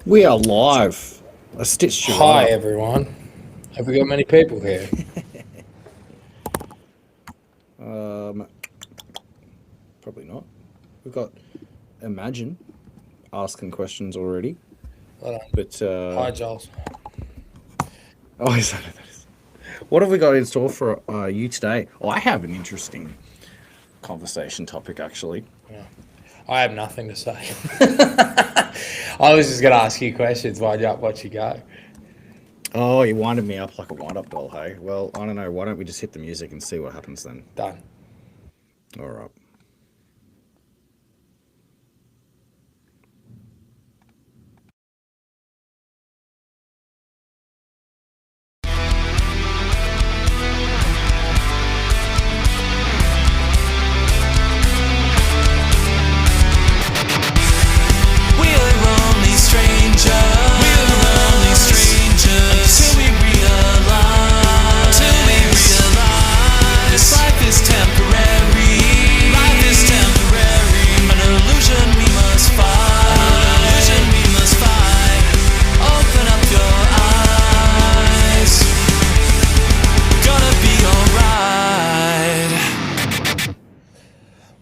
We are live. I stitched you Hi, right up. everyone. Have we got many people here? Probably not. We've got Imagine asking questions already. Well, But hi, Giles. oh, is that it? What have we got in store for you today? Oh, I have an interesting conversation topic actually. Yeah. I have nothing to say. I was just going to ask you questions. Wind you up, what you go. Oh, you winded me up like a wind-up doll, hey? Well, I don't know. Why don't we just hit the music and see what happens then? Done. All right.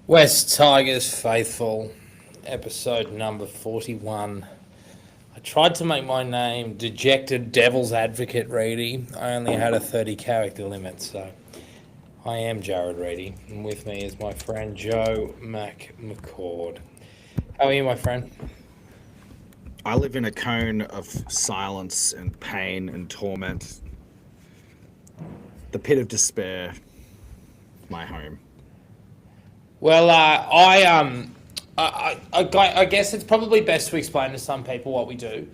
West Tigers Faithful, episode number 41. I tried to make my name Dejected Devil's Advocate Reedy. I only had a 30 character limit, so I am Jared Reedy. And with me is my friend Joe McCord. How are you, my friend? I live in a cone of silence and pain and torment. The pit of despair. My home. Well, I guess it's probably best to explain to some people what we do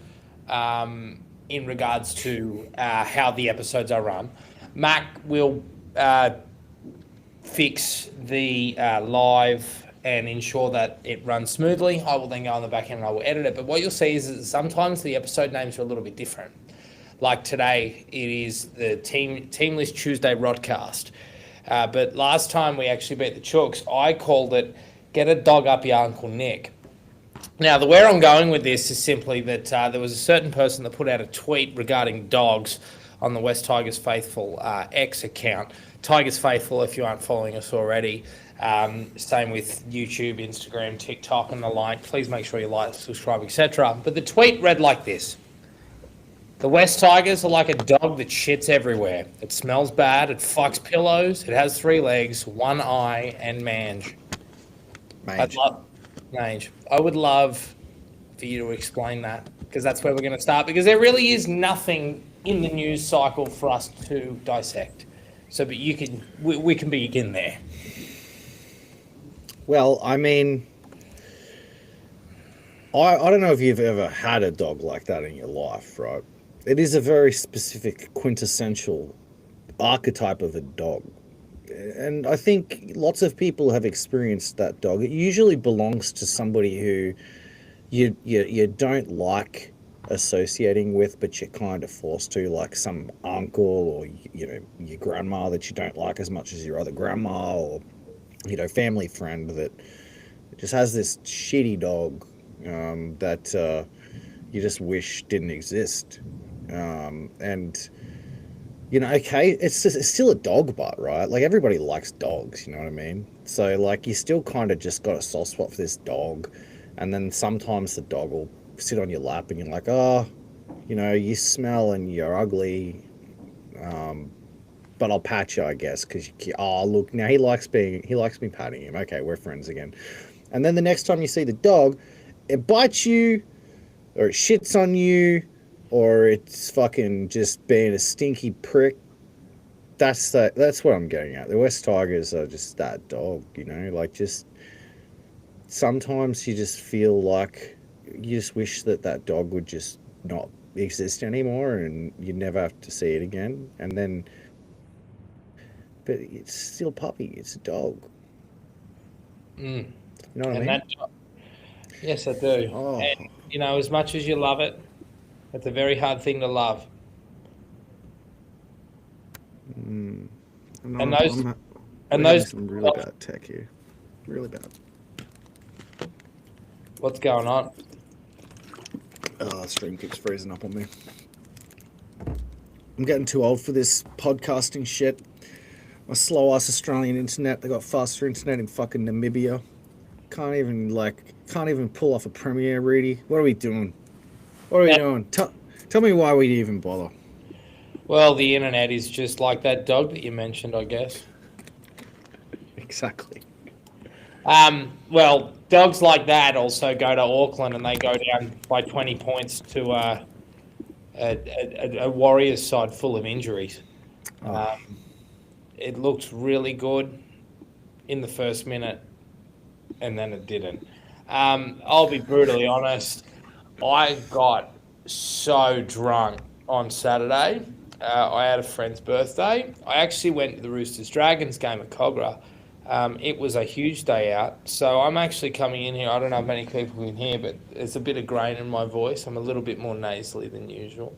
in regards to how the episodes are run. Mac will fix the live and ensure that it runs smoothly. I will then go on the back end and I will edit it. But what you'll see is that sometimes the episode names are a little bit different. Like today, it is the Teamlist Tuesday Rotcast. But last time we actually beat the Chooks, I called it Get a Dog Up Your Uncle Nick. Now, where I'm going with this is simply that there was a certain person that put out a tweet regarding dogs on the West Tigers Faithful X account. Tigers Faithful, if you aren't following us already. Same with YouTube, Instagram, TikTok, and the like. Please make sure you like, subscribe, etc. But the tweet read like this. The West Tigers are like a dog that shits everywhere. It smells bad, it fucks pillows, it has 3 legs, 1 eye, and mange. Mange. I would love for you to explain that, because that's where we're going to start, because there really is nothing in the news cycle for us to dissect. So, but we can begin there. Well, I mean, I don't know if you've ever had a dog like that in your life, right? It is a very specific, quintessential archetype of a dog. And I think lots of people have experienced that dog. It usually belongs to somebody who you don't like associating with, but you're kind of forced to, like some uncle or, your grandma that you don't like as much as your other grandma, or, family friend that just has this shitty dog that you just wish didn't exist. And okay, it's still a dog butt, right? Like, everybody likes dogs, you know what I mean? So, like, you still kind of just got a soft spot for this dog, and then sometimes the dog will sit on your lap and you're like, oh, you smell and you're ugly, but I'll pat you, I guess, because oh, look, now he likes me patting him. Okay, we're friends again. And then the next time you see the dog, it bites you, or it shits on you, or it's fucking just being a stinky prick. That's what I'm getting at. The West Tigers are just that dog, like, just sometimes you just feel like you just wish that dog would just not exist anymore and you never have to see it again. And then, but it's still a puppy. It's a dog. You know what I mean? Yes, I do. Oh. And, as much as you love it, it's a very hard thing to love. And those some really bad tech here. Really bad. What's going on? Oh, the stream keeps freezing up on me. I'm getting too old for this podcasting shit. My slow ass Australian internet. They got faster internet in fucking Namibia. Can't even pull off a Premiere, Reedy. What are we doing? What are we doing? Tell me why we'd even bother. Well, the internet is just like that dog that you mentioned, I guess. Exactly. Well, dogs like that also go to Auckland and they go down by 20 points to a Warriors side full of injuries. It looked really good in the first minute, and then it didn't. I'll be brutally honest. I got so drunk on Saturday. I had a friend's birthday. I actually went to the Roosters Dragons game at Cogra. It was a huge day out. So I'm actually coming in here. I don't know how many people can hear, but there's a bit of grain in my voice. I'm a little bit more nasally than usual.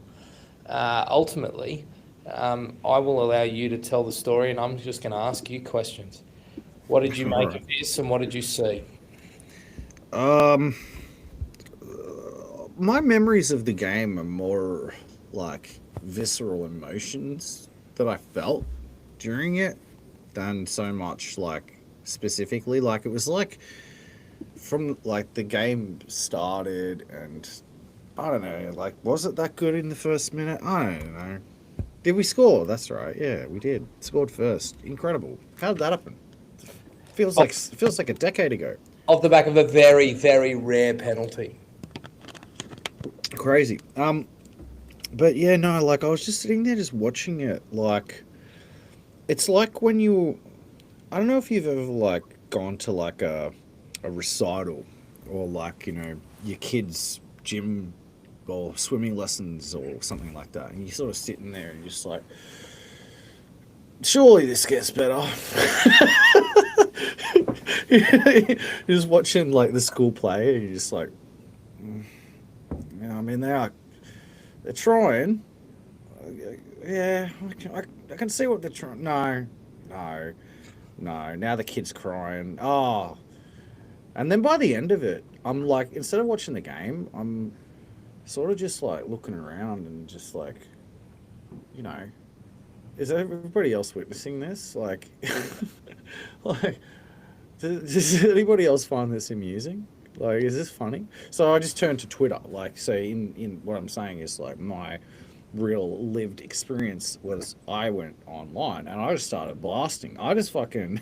Ultimately, I will allow you to tell the story, and I'm just going to ask you questions. What did you make of this, and what did you see? My memories of the game are more like visceral emotions that I felt during it than so much like specifically. Like it was like from like the game started and I don't know, like was it that good in the first minute? I don't know. Did we score? That's right. Yeah, we did. Scored first. Incredible. How did that happen? Feels like a decade ago. Off the back of a very, very rare penalty. Crazy. But yeah, no, like I was just sitting there just watching it. Like it's like when I don't know if you've ever like gone to like a recital or like, you know, your kids' gym or swimming lessons or something like that. And you're sort of sitting there and you're just like, surely this gets better. You're just watching like the school play and you're just like, yeah, I mean, they're trying. Yeah, I can see what they're trying. No. Now the kid's crying. Oh. And then by the end of it, I'm like, instead of watching the game, I'm sort of just like looking around and just like, you know, is everybody else witnessing this? Like, like, does anybody else find this amusing? Like, is this funny? So I just turned to Twitter. Like, so in what I'm saying is like my real lived experience was I went online and I just started blasting. I just fucking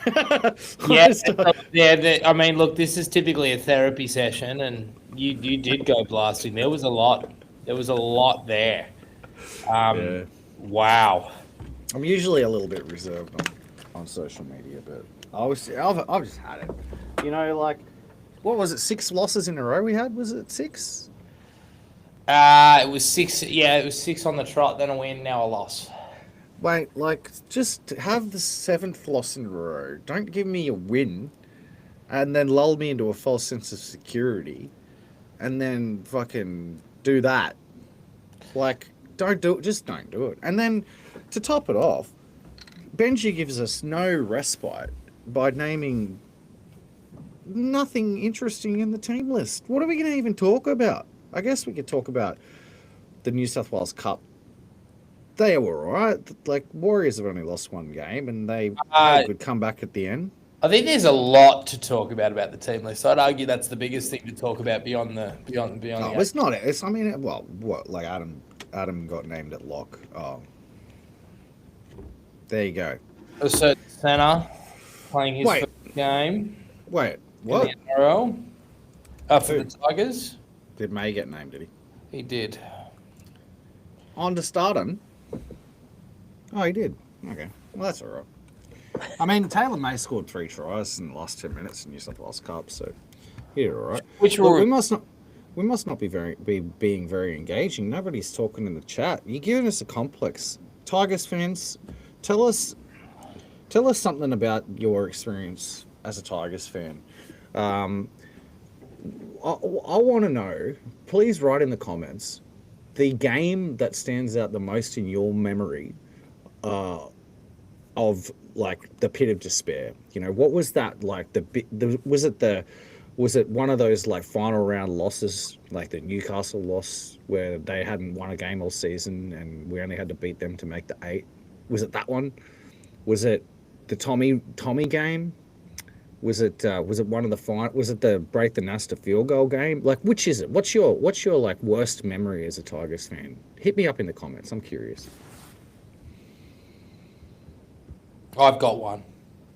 Yeah. I mean, look, this is typically a therapy session, and you did go blasting. There was a lot. There was a lot there. Yeah. Wow. I'm usually a little bit reserved on social media, but I've just had it. You know, like what was it? 6 losses in a row we had? Was it 6? It was 6. Yeah, it was 6 on the trot, then a win, now a loss. Wait, like just have the 7th loss in a row. Don't give me a win, and then lull me into a false sense of security, and then fucking do that. Like, don't do it. Just don't do it. And then to top it off, Benji gives us no respite by naming nothing interesting in the team list. What are we going to even talk about? I guess we could talk about the New South Wales Cup. They were alright. Like, Warriors have only lost 1 game, and they had a good comeback at the end. I think there's a lot to talk about the team list. I'd argue that's the biggest thing to talk about beyond the. It's not. It's. I mean, well, what? Like Adam got named at lock. Oh, there you go. A certain centre playing his first game. Wait, what? In the NRL for the Tigers. Did May get named? Did he? He did. On to stardom. Oh, he did. Okay, well that's all right. I mean, Taylor May scored 3 tries in the last 10 minutes in New South Wales Cup, so he did all right. We must not be being very engaging. Nobody's talking in the chat. You're giving us a complex. Tigers fans, tell us something about your experience as a Tigers fan. I want to know. Please write in the comments the game that stands out the most in your memory of like the pit of despair. You know, what was that like? Was it the Was it one of those like final round losses, like the Newcastle loss, where they hadn't won a game all season and we only had to beat them to make the 8? Was it that one? Was it the Tommy game? Was it one of the final? Was it the break the Nasta field goal game? Like, which is it? What's your like worst memory as a Tigers fan? Hit me up in the comments. I'm curious. I've got one.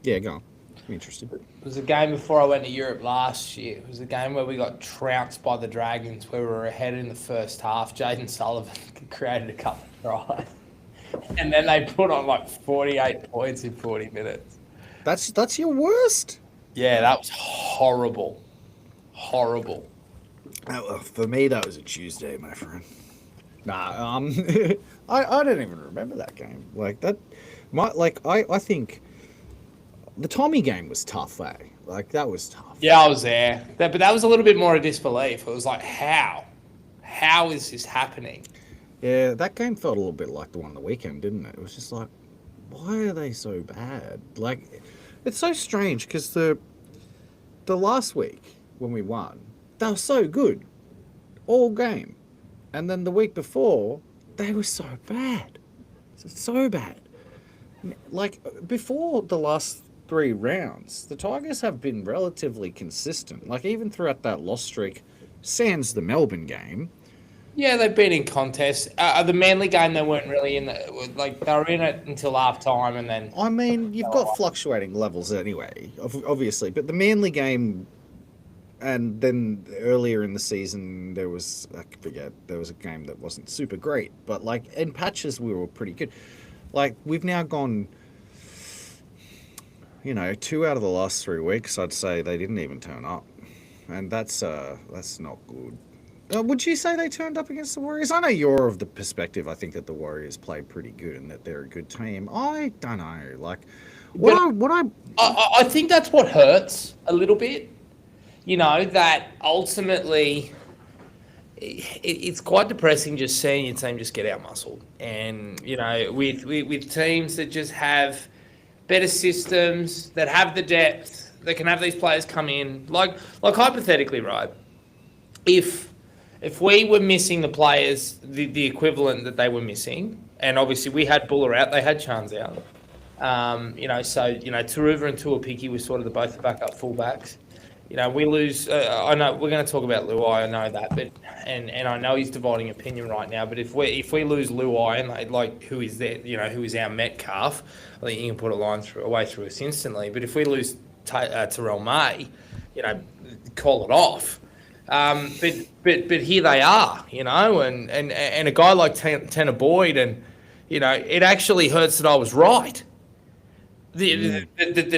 Yeah, go on. I'm interested. It was a game before I went to Europe last year. It was a game where we got trounced by the Dragons, where we were ahead in the first half. Jaden Sullivan created a couple of tries. And then they put on like 48 points in 40 minutes. That's your worst? Yeah, that was horrible. Horrible. For me, that was a Tuesday, my friend. Nah, I don't even remember that game. Like that, I think the Tommy game was tough, eh? Like that was tough. Yeah, I was there. But that was a little bit more of disbelief. It was like, how? How is this happening? Yeah, that game felt a little bit like the one on the weekend, didn't it? It was just like, why are they so bad? Like, it's so strange because the last week when we won, they were so good all game, and then the week before they were so bad, so bad. Like before the last 3 rounds, the Tigers have been relatively consistent. Like even throughout that loss streak, sans the Melbourne game. Yeah, they've been in contests. The Manly game, they weren't really in the like. They were in it until half time, and then. I mean, you've got fluctuating levels anyway, obviously. But the Manly game, and then earlier in the season, there was there was a game that wasn't super great, but like in patches we were pretty good. Like we've now gone, 2 out of the last 3 weeks, I'd say they didn't even turn up, and that's not good. Would you say they turned up against the Warriors? I know you're of the perspective, I think, that the Warriors played pretty good and that they're a good team. I don't know. Like, I think that's what hurts a little bit. That ultimately it's quite depressing just seeing your team just get out-muscled. And, with teams that just have better systems, that have the depth, that can have these players come in. Like hypothetically, right, if we were missing the players, the equivalent that they were missing, and obviously we had Buller out, they had Chans out. Taruva and Tuapiki were sort of both the backup fullbacks. We lose. I know we're going to talk about Luai. I know that, but and I know he's dividing opinion right now. But if we lose Luai and who is that? Who is our Metcalf? I think you can put a line away through us instantly. But if we lose Terrell May, call it off. But here they are, and a guy like Tanner Boyd, and it actually hurts that I was right. That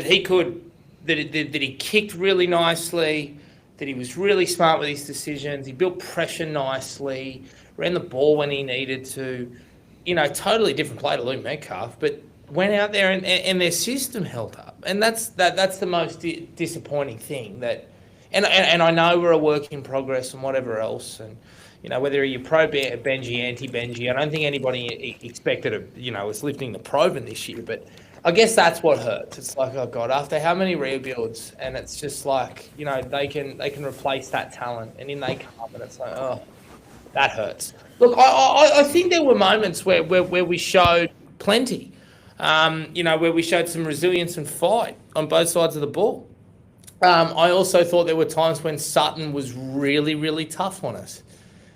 he could. That he kicked really nicely, that he was really smart with his decisions. He built pressure nicely, ran the ball when he needed to. Totally different play to Luke Metcalf, but went out there and their system held up. And that's the most disappointing thing. And I know we're a work in progress and whatever else. And, whether you're pro-Benji, anti-Benji, I don't think anybody expected was lifting the Proven this year, but I guess that's what hurts. It's like, oh God, after how many rebuilds, and it's just like, they can replace that talent, and in they come, and it's like, oh, that hurts. Look, I think there were moments where we showed plenty, where we showed some resilience and fight on both sides of the ball. I also thought there were times when Sutton was really, really tough on us,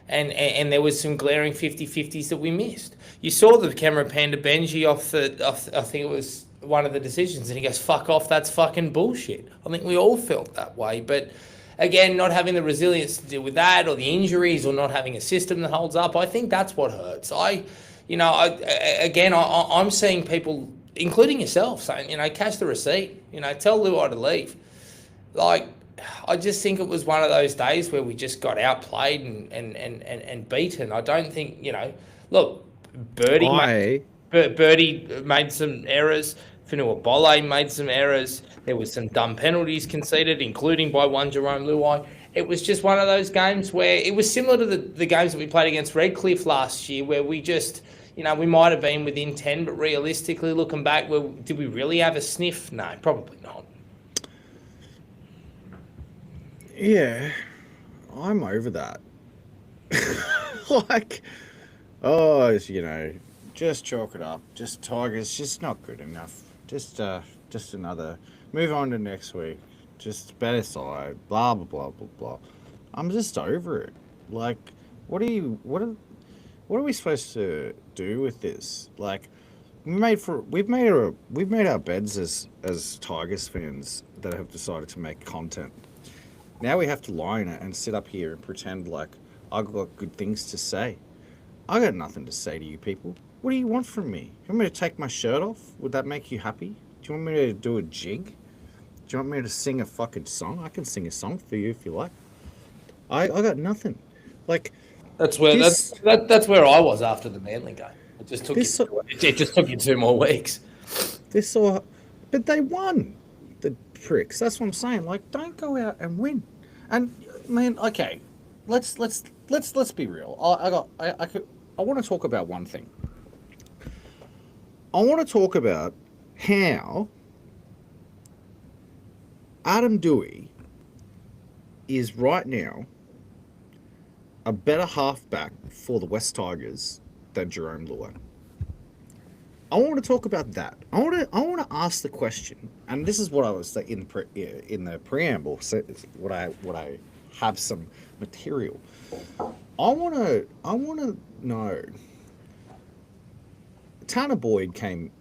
and there was some glaring 50-50s that we missed. You saw the camera pan to Benji off I think it was one of the decisions, and he goes, fuck off, that's fucking bullshit. I think we all felt that way. But again, not having the resilience to deal with that, or the injuries, or not having a system that holds up, I think that's what hurts. I'm seeing people, including yourself, saying, cash the receipt, tell Luai to leave. Like, I just think it was one of those days where we just got outplayed and beaten. I don't think, look, Birdie made some errors. Finua Bolle made some errors. There was some dumb penalties conceded, including by one Jerome Luai. It was just one of those games where it was similar to the games that we played against Redcliffe last year, where we just, we might have been within 10, but realistically, looking back, did we really have a sniff? No, probably not. Yeah, I'm over that. Like, oh, just chalk it up. Just Tigers, just not good enough. Just another. Move on to next week. Just better side. Blah blah blah blah blah. I'm just over it. Like, what are you? What are we supposed to do with this? Like, we've made our beds as Tigers fans that have decided to make content. Now we have to lie in it and sit up here and pretend like I've got good things to say. I got nothing to say to you people. What do you want from me? You want me to take my shirt off? Would that make you happy? Do you want me to do a jig? Do you want me to sing a fucking song? I can sing a song for you if you like. I got nothing. Like That's where this that's where I was after the Manly game. It just took this it just took you 2 more weeks. this or but they won. The pricks. That's what I'm saying. Like, don't go out and win. And man, okay, let's be real. I want to talk about one thing. I want to talk about how Adam Dewey is right now a better halfback for the West Tigers than Jerome Luai. I want to talk about that. I want to ask the question, and this is what I was in the preamble. So what I have some material. I want to know. Tanner Boyd came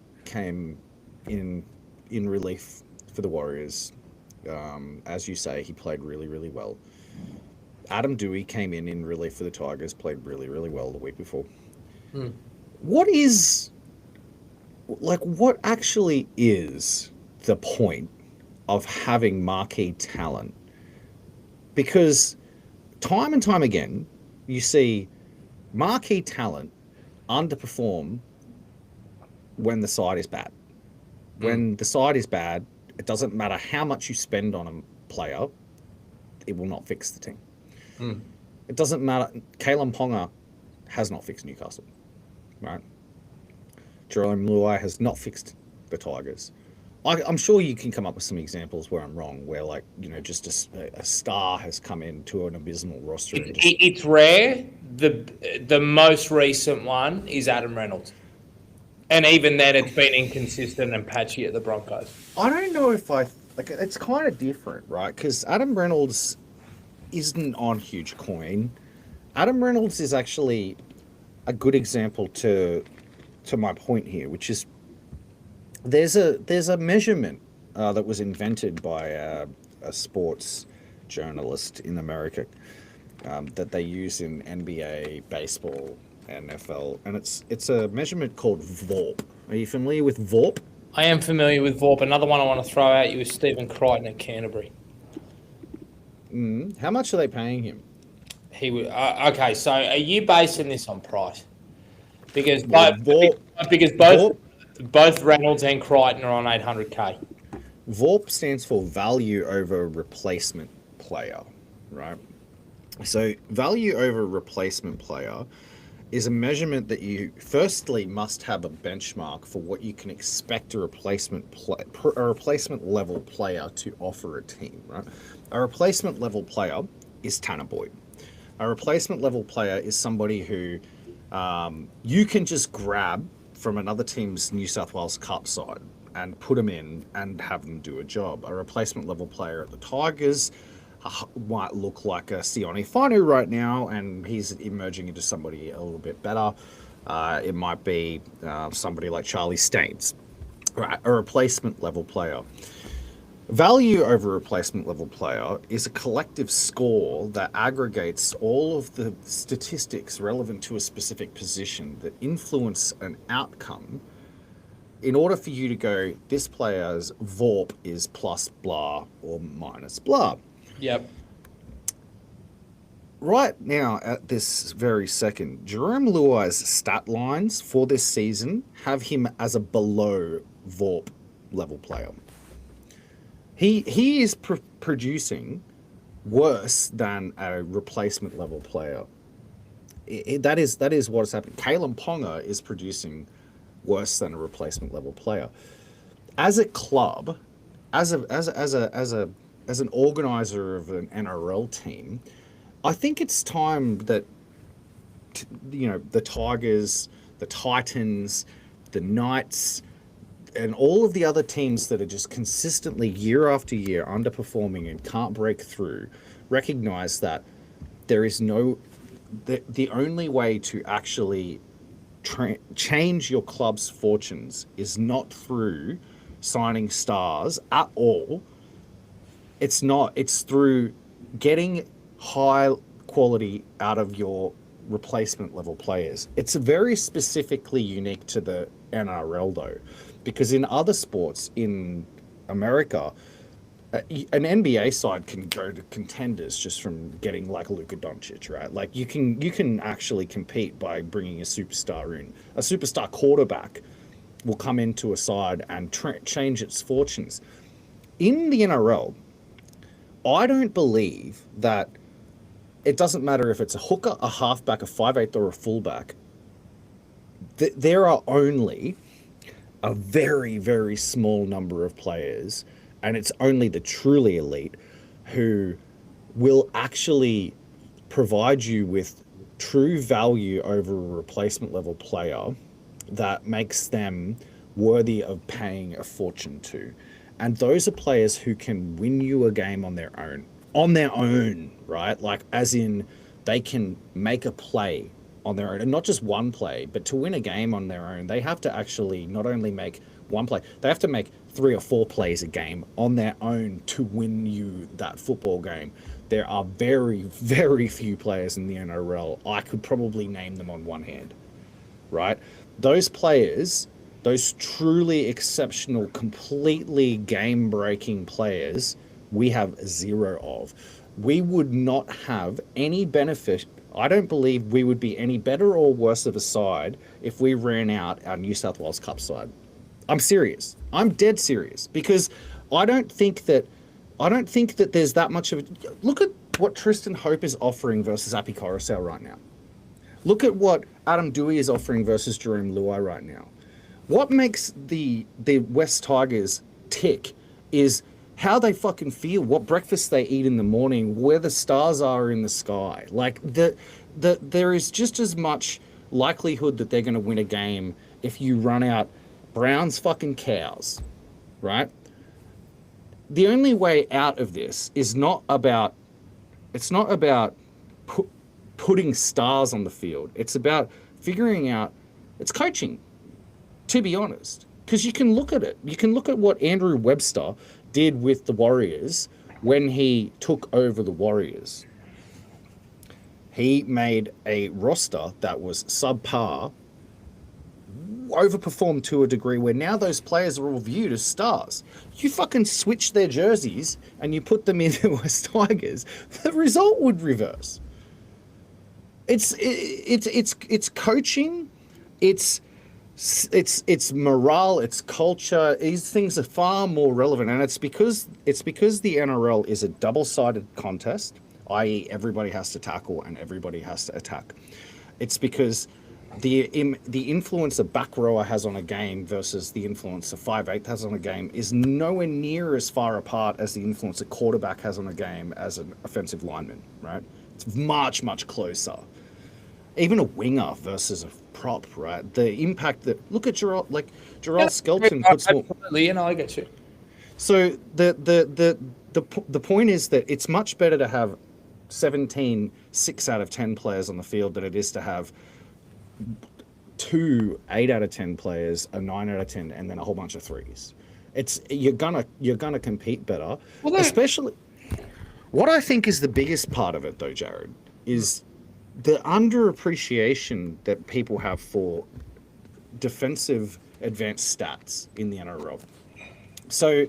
in relief for the Warriors. As you say, he played really well. Adam Dewey came in relief for the Tigers, played really well the week before. What is what actually is the point of having marquee talent? Because time and time again, you see marquee talent underperform when the side is bad. When the side is bad, it doesn't matter how much you spend on a player, it will not fix the team. It doesn't matter. Kalen Ponga has not fixed Newcastle, right? Jerome Luai has not fixed the Tigers. I'm sure you can come up with some examples where I'm wrong, where just a star has come into an abysmal roster. And It's rare. The most recent one is Adam Reynolds, and even then, it's been inconsistent and patchy at the Broncos. I don't know if it's kind of different, right? Because Adam Reynolds isn't on huge coin. Adam Reynolds is actually a good example to my point here, which is there's a measurement that was invented by a sports journalist in America that they use in NBA, baseball, NFL, and it's a measurement called VORP. Are you familiar with VORP? I am familiar with VORP. Another one I want to throw at you is Stephen Crichton at Canterbury. How much are they paying him? Okay. So are you basing this on price? Because both Reynolds and Crichton are on 800K. VORP stands for value over replacement player, right? So value over replacement player is a measurement that you firstly must have a benchmark for what you can expect a replacement level player to offer a team, right? A replacement level player is Tanner Boyd. A replacement level player is somebody who you can just grab from another team's New South Wales Cup side and put them in and have them do a job. A replacement level player at the Tigers might look like a Sione Fanu right now, and he's emerging into somebody a little bit better. It might be somebody like Charlie Staines, right? A replacement level player. Value over replacement level player is a collective score that aggregates all of the statistics relevant to a specific position that influence an outcome in order for you to go, this player's VORP is plus blah or minus blah. Yep. Right now, at this very second, Jerome Luai's stat lines for this season have him as a below VORP level player. He is producing worse than a replacement level player. That is what has happened. Kalen Ponga is producing worse than a replacement level player. As a club, as a as an organizer of an NRL team, I think it's time that the Tigers, the Titans, the Knights, and all of the other teams that are just consistently year after year underperforming and can't break through recognize that there is the only way to actually change your club's fortunes is not through signing stars at all. It's not. It's through getting high quality out of your replacement level players. It's very specifically unique to the NRL though, because in other sports in America, an NBA side can go to contenders just from getting like Luka Doncic, right? Like you can actually compete by bringing a superstar in. A superstar quarterback will come into a side and change its fortunes. In the NRL, I don't believe that it doesn't matter if it's a hooker, a halfback, a 5'8", or a fullback. There are only a very, very small number of players, and it's only the truly elite who will actually provide you with true value over a replacement level player that makes them worthy of paying a fortune to. And those are players who can win you a game on their own. On their own, right? Like, as in, they can make a play on their own, and not just one play, but to win a game on their own, they have to actually not only make one play, they have to make 3 or 4 plays a game on their own to win you that football game. There are very, very few players in the NRL. I could probably name them on one hand, right? Those players, those truly exceptional, completely game-breaking players, we have zero of. We would not have any benefit. I don't believe we would be any better or worse of a side if we ran out our New South Wales Cup side. I'm serious. I'm dead serious, because I don't think that there's that much of it. Look at what Tristan Hope is offering versus Api Coruscant right now. Look at what Adam Dewey is offering versus Jerome Luai right now. What makes the West Tigers tick is how they fucking feel, what breakfast they eat in the morning, where the stars are in the sky. Like, there is just as much likelihood that they're going to win a game if you run out Brown's fucking cows, right? The only way out of this is not about putting stars on the field. It's about figuring out, it's coaching, to be honest. Because you can look at it. You can look at what Andrew Webster did with the Warriors when he took over the Warriors. He made a roster that was subpar, overperformed to a degree where now those players are all viewed as stars. You fucking switch their jerseys and you put them in the West Tigers, the result would reverse. It's coaching, it's morale, it's culture. These things are far more relevant, and it's because the NRL is a double-sided contest, i.e., everybody has to tackle and everybody has to attack. It's because the influence a back rower has on a game versus the influence a 5'8" has on a game is nowhere near as far apart as the influence a quarterback has on a game as an offensive lineman, right? It's much, much closer. Even a winger versus a prop, right? The impact that, look at Gerald Skelton puts more. Absolutely, I get you. So the point is that it's much better to have 17 6 out of 10 players on the field than it is to have 2 8 out of 10 players, a 9 out of 10, and then a whole bunch of 3s. You're gonna compete better. Well, especially, what I think is the biggest part of it, though, Jared, is the underappreciation that people have for defensive advanced stats in the NRL. So,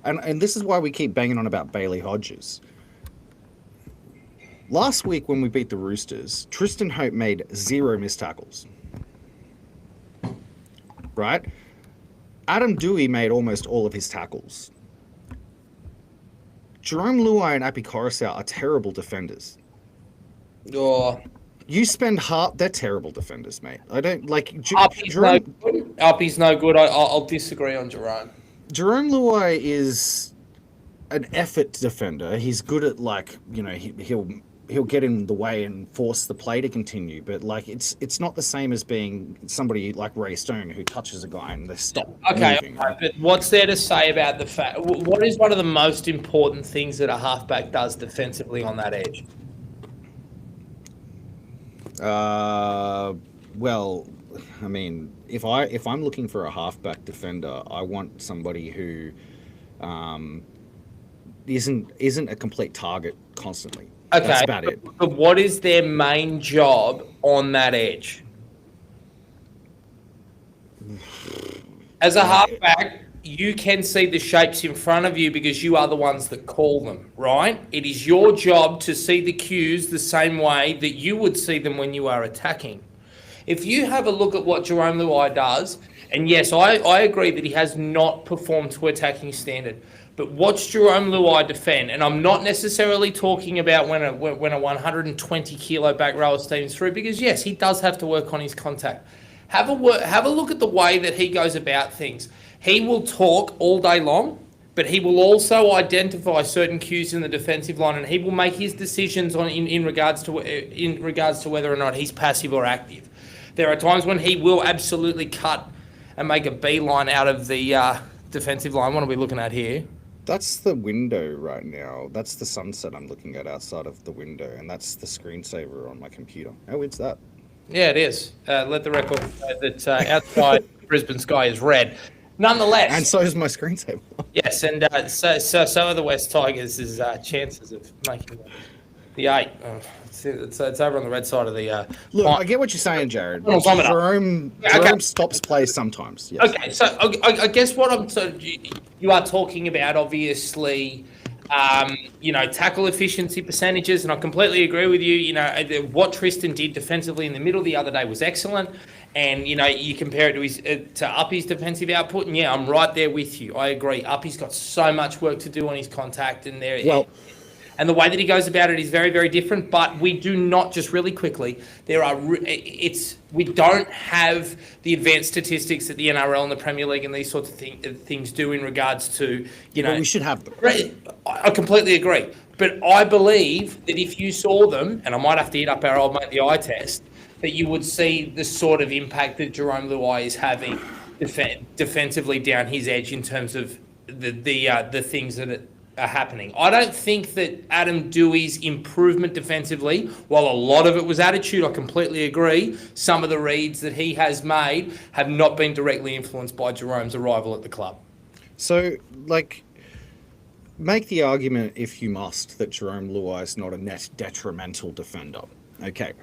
and this is why we keep banging on about Bailey Hodges. Last week when we beat the Roosters, Tristan Hope made 0 missed tackles. Right? Adam Dewey made almost all of his tackles. Jerome Luai and Api Coruscant are terrible defenders. Oh. You spend they're terrible defenders, mate. I don't like Uppy's no good. Uppy's no good. I'll disagree on Jerome. Jerome Luai is an effort defender. He's good at like, he'll get in the way and force the play to continue. But like it's not the same as being somebody like Ray Stone who touches a guy and they stop moving. Okay, but what's there to say about the fact? What is one of the most important things that a halfback does defensively on that edge? Well, I mean, if I'm looking for a halfback defender, I want somebody who isn't a complete target constantly. Okay, that's about it. But what is their main job on that edge? As a halfback, you can see the shapes in front of you because you are the ones that call them, right? It is your job to see the cues the same way that you would see them when you are attacking. If you have a look at what Jerome Luai does, and yes, I agree that he has not performed to attacking standard, but watch Jerome Luai defend, and I'm not necessarily talking about when a 120 kilo back rower steams through, because yes, he does have to work on his contact. Have a look at the way that he goes about things. He will talk all day long, but he will also identify certain cues in the defensive line, and he will make his decisions in regards to whether or not he's passive or active. There are times when he will absolutely cut and make a beeline out of the defensive line. What are we looking at here? That's the window right now. That's the sunset I'm looking at outside of the window, and that's the screensaver on my computer. How weird's that? Yeah, it is. Let the record say that outside Brisbane sky is red. Nonetheless, and so is my screensaver. Yes, and so are the West Tigers' chances of making the 8. It's over on the red side of the. Look, I get what you're saying, Jared. Jerome stops play sometimes. Yes. Okay, so I guess what you are talking about, obviously, tackle efficiency percentages, and I completely agree with you. What Tristan did defensively in the middle the other day was excellent, and you compare it to Uppy's defensive output, and yeah, I'm right there with you. I agree. Uppy's got so much work to do on his contact, and and the way that he goes about it is very, very different. But we do not, just really quickly, we don't have the advanced statistics that the NRL and the Premier League and these sorts of things do in regards to, But we should have them. I completely agree. But I believe that if you saw them, and I might have to hit up our old mate, the eye test, that you would see the sort of impact that Jerome Luai is having defensively down his edge in terms of the things that are happening. I don't think that Adam Dewey's improvement defensively, while a lot of it was attitude, I completely agree. Some of the reads that he has made have not been directly influenced by Jerome's arrival at the club. So, make the argument, if you must, that Jerome Luai is not a net detrimental defender. Okay.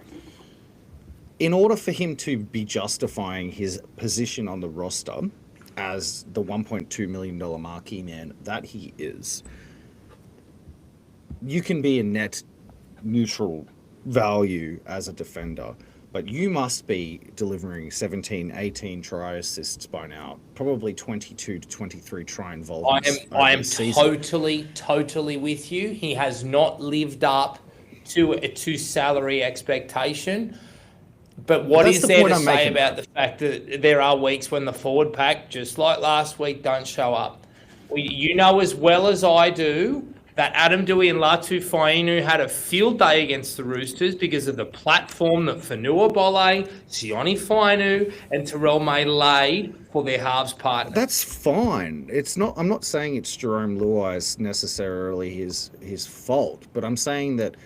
In order for him to be justifying his position on the roster as the $1.2 million marquee man that he is, you can be a net neutral value as a defender, but you must be delivering 17, 18 try assists by now, probably 22 to 23 try involvements. I am totally with you. He has not lived up to salary expectation. But what is there to say about the fact that there are weeks when the forward pack, just like last week, don't show up? You know as well as I do that Adam Dewey and Latu Fainu had a field day against the Roosters because of the platform that Fanua Bole, Sione Fainu, and Terrell May laid for their halves partner. That's fine. It's not. I'm not saying it's Jerome Luai's necessarily his fault, but I'm saying that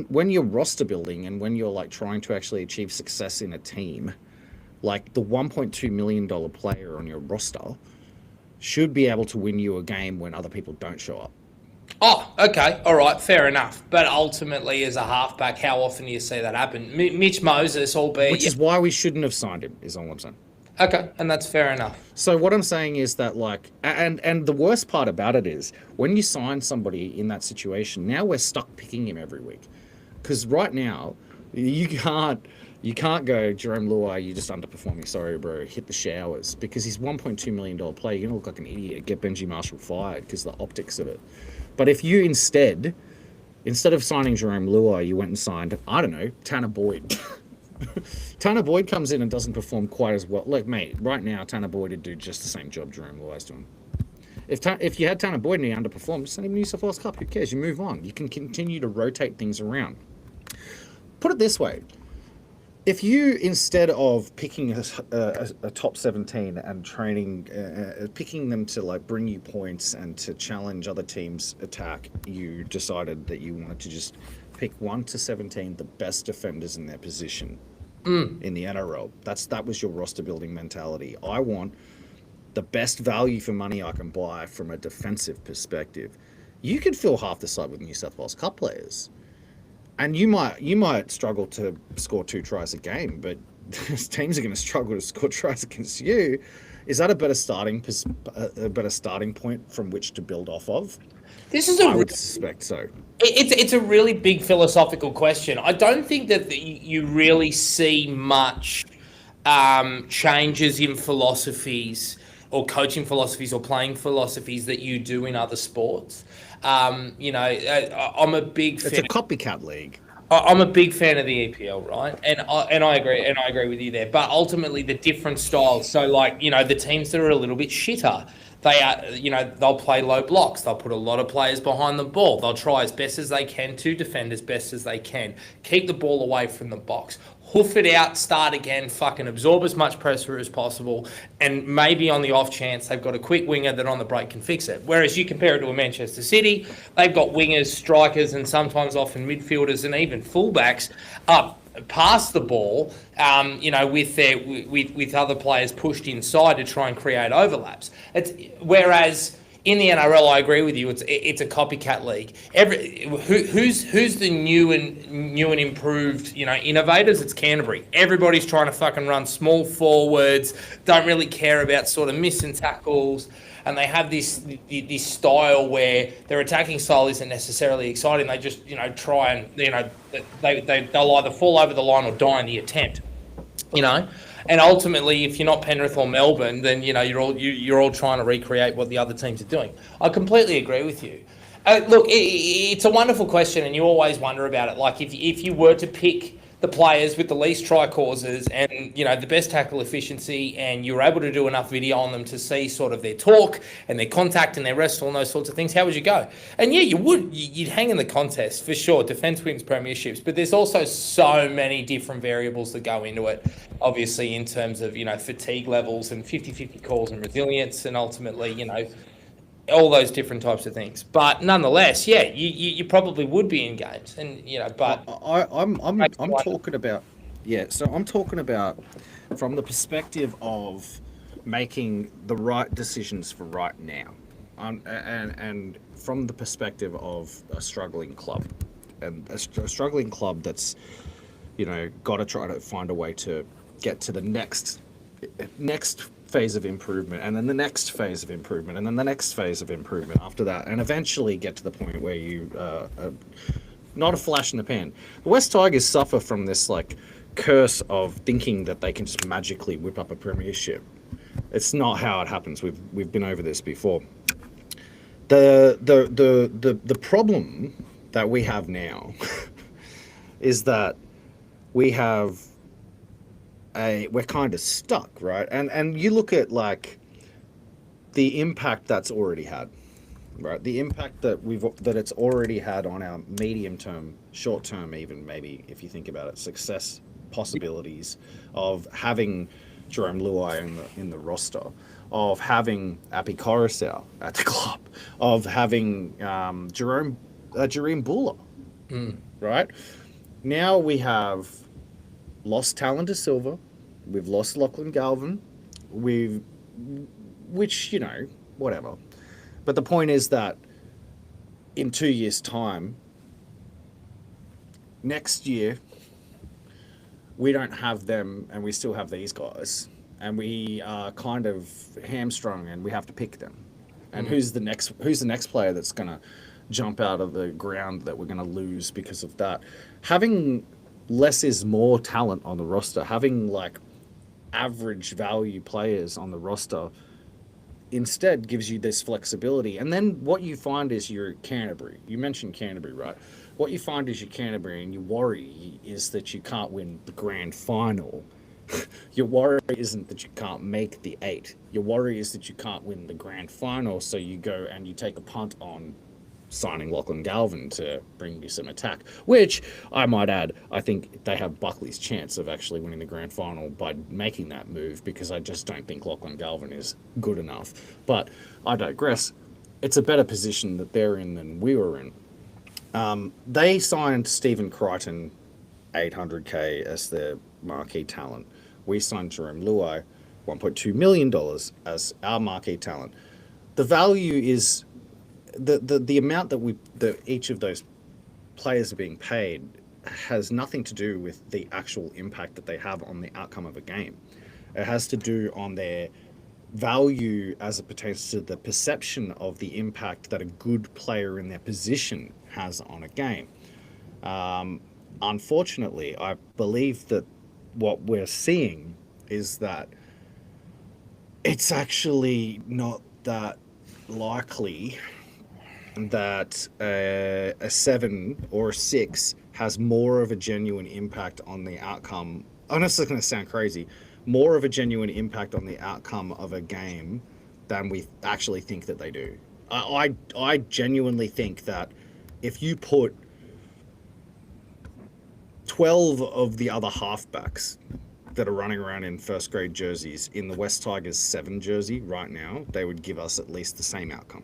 when you're roster building and when you're trying to actually achieve success in a team, the $1.2 million player on your roster should be able to win you a game when other people don't show up. Oh, okay. All right. Fair enough. But ultimately, as a halfback, how often do you see that happen? Mitch Moses, albeit... Which is why we shouldn't have signed him, is all I'm saying. Okay, and that's fair enough. So what I'm saying is that, and the worst part about it is, when you sign somebody in that situation, now we're stuck picking him every week. Because right now, you can't go, Jerome Luai, you're just underperforming, sorry bro, hit the showers. Because he's $1.2 million player, you're going to look like an idiot, get Benji Marshall fired because of the optics of it. But if you instead of signing Jerome Luai, you went and signed, I don't know, Tanner Boyd. Tanner Boyd comes in and doesn't perform quite as well. Mate, right now, Tanner Boyd would do just the same job Jerome Luai's doing. If you had Tanner Boyd and he underperformed, just send him New South Wales Cup. Who cares? You move on. You can continue to rotate things around. Put it this way: if you, instead of picking a top 17 and training, picking them to like bring you points and to challenge other teams' attack, you decided that you wanted to just pick 1 to 17 the best defenders in their position in the NRL. That was your roster building mentality. I want the best value for money I can buy from a defensive perspective. You could fill half the side with New South Wales Cup players, and you might struggle to score 2 tries a game, but teams are going to struggle to score tries against you. Is that a better starting point from which to build off of? This is I would suspect so. It's a really big philosophical question. I don't think that you really see much changes in philosophies or coaching philosophies or playing philosophies that you do in other sports. You know, I'm a big fan. It's a copycat league. I'm a big fan of the EPL, right? And I agree with you there. But ultimately, the different styles. So, like, you know, the teams that are a little bit shitter, they are, you know, they'll play low blocks. They'll put a lot of players behind the ball. They'll try as best as they can to defend as best as they can. Keep the ball away from the box. Hoof it out, start again, fucking absorb as much pressure as possible, and maybe on the off chance they've got a quick winger that on the break can fix it. Whereas you compare it to a Manchester City, they've got wingers, strikers, and sometimes often midfielders and even fullbacks up past the ball, you know, with other players pushed inside to try and create overlaps. Whereas in the NRL, I agree with you. It's a copycat league. Who's the new and improved, you know, innovators? It's Canterbury. Everybody's trying to fucking run small forwards. Don't really care about sort of missing tackles, and they have this style where their attacking style isn't necessarily exciting. They just, you know, try and, you know, they'll either fall over the line or die in the attempt. You know. And ultimately, if you're not Penrith or Melbourne, then, you know, you're all trying to recreate what the other teams are doing. I completely agree with you. Look, it's a wonderful question, and you always wonder about it. Like, if you were to pick the players with the least try causes and, you know, the best tackle efficiency, and you're able to do enough video on them to see sort of their talk and their contact and their wrestle and those sorts of things, how would you go? And yeah, you'd hang in the contest for sure. Defense wins premierships, but there's also so many different variables that go into it, obviously, in terms of, you know, fatigue levels and 50-50 calls and resilience, and ultimately, you know, all those different types of things. But nonetheless, yeah, you probably would be in games, and, you know, but I'm talking about, yeah. So I'm talking about from the perspective of making the right decisions for right now, and from the perspective of a struggling club, and a struggling club that's, you know, got to try to find a way to get to the next phase of improvement, and then the next phase of improvement, and then the next phase of improvement after that, and eventually get to the point where you not a flash in the pan. The West Tigers suffer from this like curse of thinking that they can just magically whip up a premiership. It's not how it happens. We've been over this before. The problem that we have now is that we're kind of stuck, right? And you look at like the impact that's already had, right? The impact that it's already had on our medium term, short term, even maybe if you think about it, success possibilities of having Jerome Luai in the roster, of having Api Coruscant at the club, of having Jareem Buller, right? Now we have lost Talon Silva, we've lost Lachlan Galvin, which, you know, whatever. But the point is that in 2 years' time, next year, we don't have them and we still have these guys, and we are kind of hamstrung and we have to pick them. And who's the next player that's going to jump out of the ground that we're going to lose because of that? Having less is more talent on the roster, having like average value players on the roster instead gives you this flexibility. And then what you find is you're Canterbury. You mentioned Canterbury, right? What you find is you're Canterbury and your worry is that you can't win the grand final Your worry isn't that you can't make the 8. Your worry is that you can't win the grand final, so you go and you take a punt on signing Lachlan Galvin to bring you some attack. Which, I might add, I think they have Buckley's chance of actually winning the grand final by making that move, because I just don't think Lachlan Galvin is good enough. But I digress. It's a better position that they're in than we were in. They signed Stephen Crichton 800k as their marquee talent. We signed Jerome Luai $1.2 million as our marquee talent. The value is the amount that each of those players are being paid has nothing to do with the actual impact that they have on the outcome of a game. It has to do on their value as it pertains to the perception of the impact that a good player in their position has on a game. Unfortunately, I believe that what we're seeing is that it's actually not that likely that a 7 or a 6 has more of a genuine impact on the outcome. I know this is going to sound crazy. More of a genuine impact on the outcome of a game than we actually think that they do. I genuinely think that if you put 12 of the other halfbacks that are running around in first grade jerseys in the West Tigers 7 jersey right now, they would give us at least the same outcome.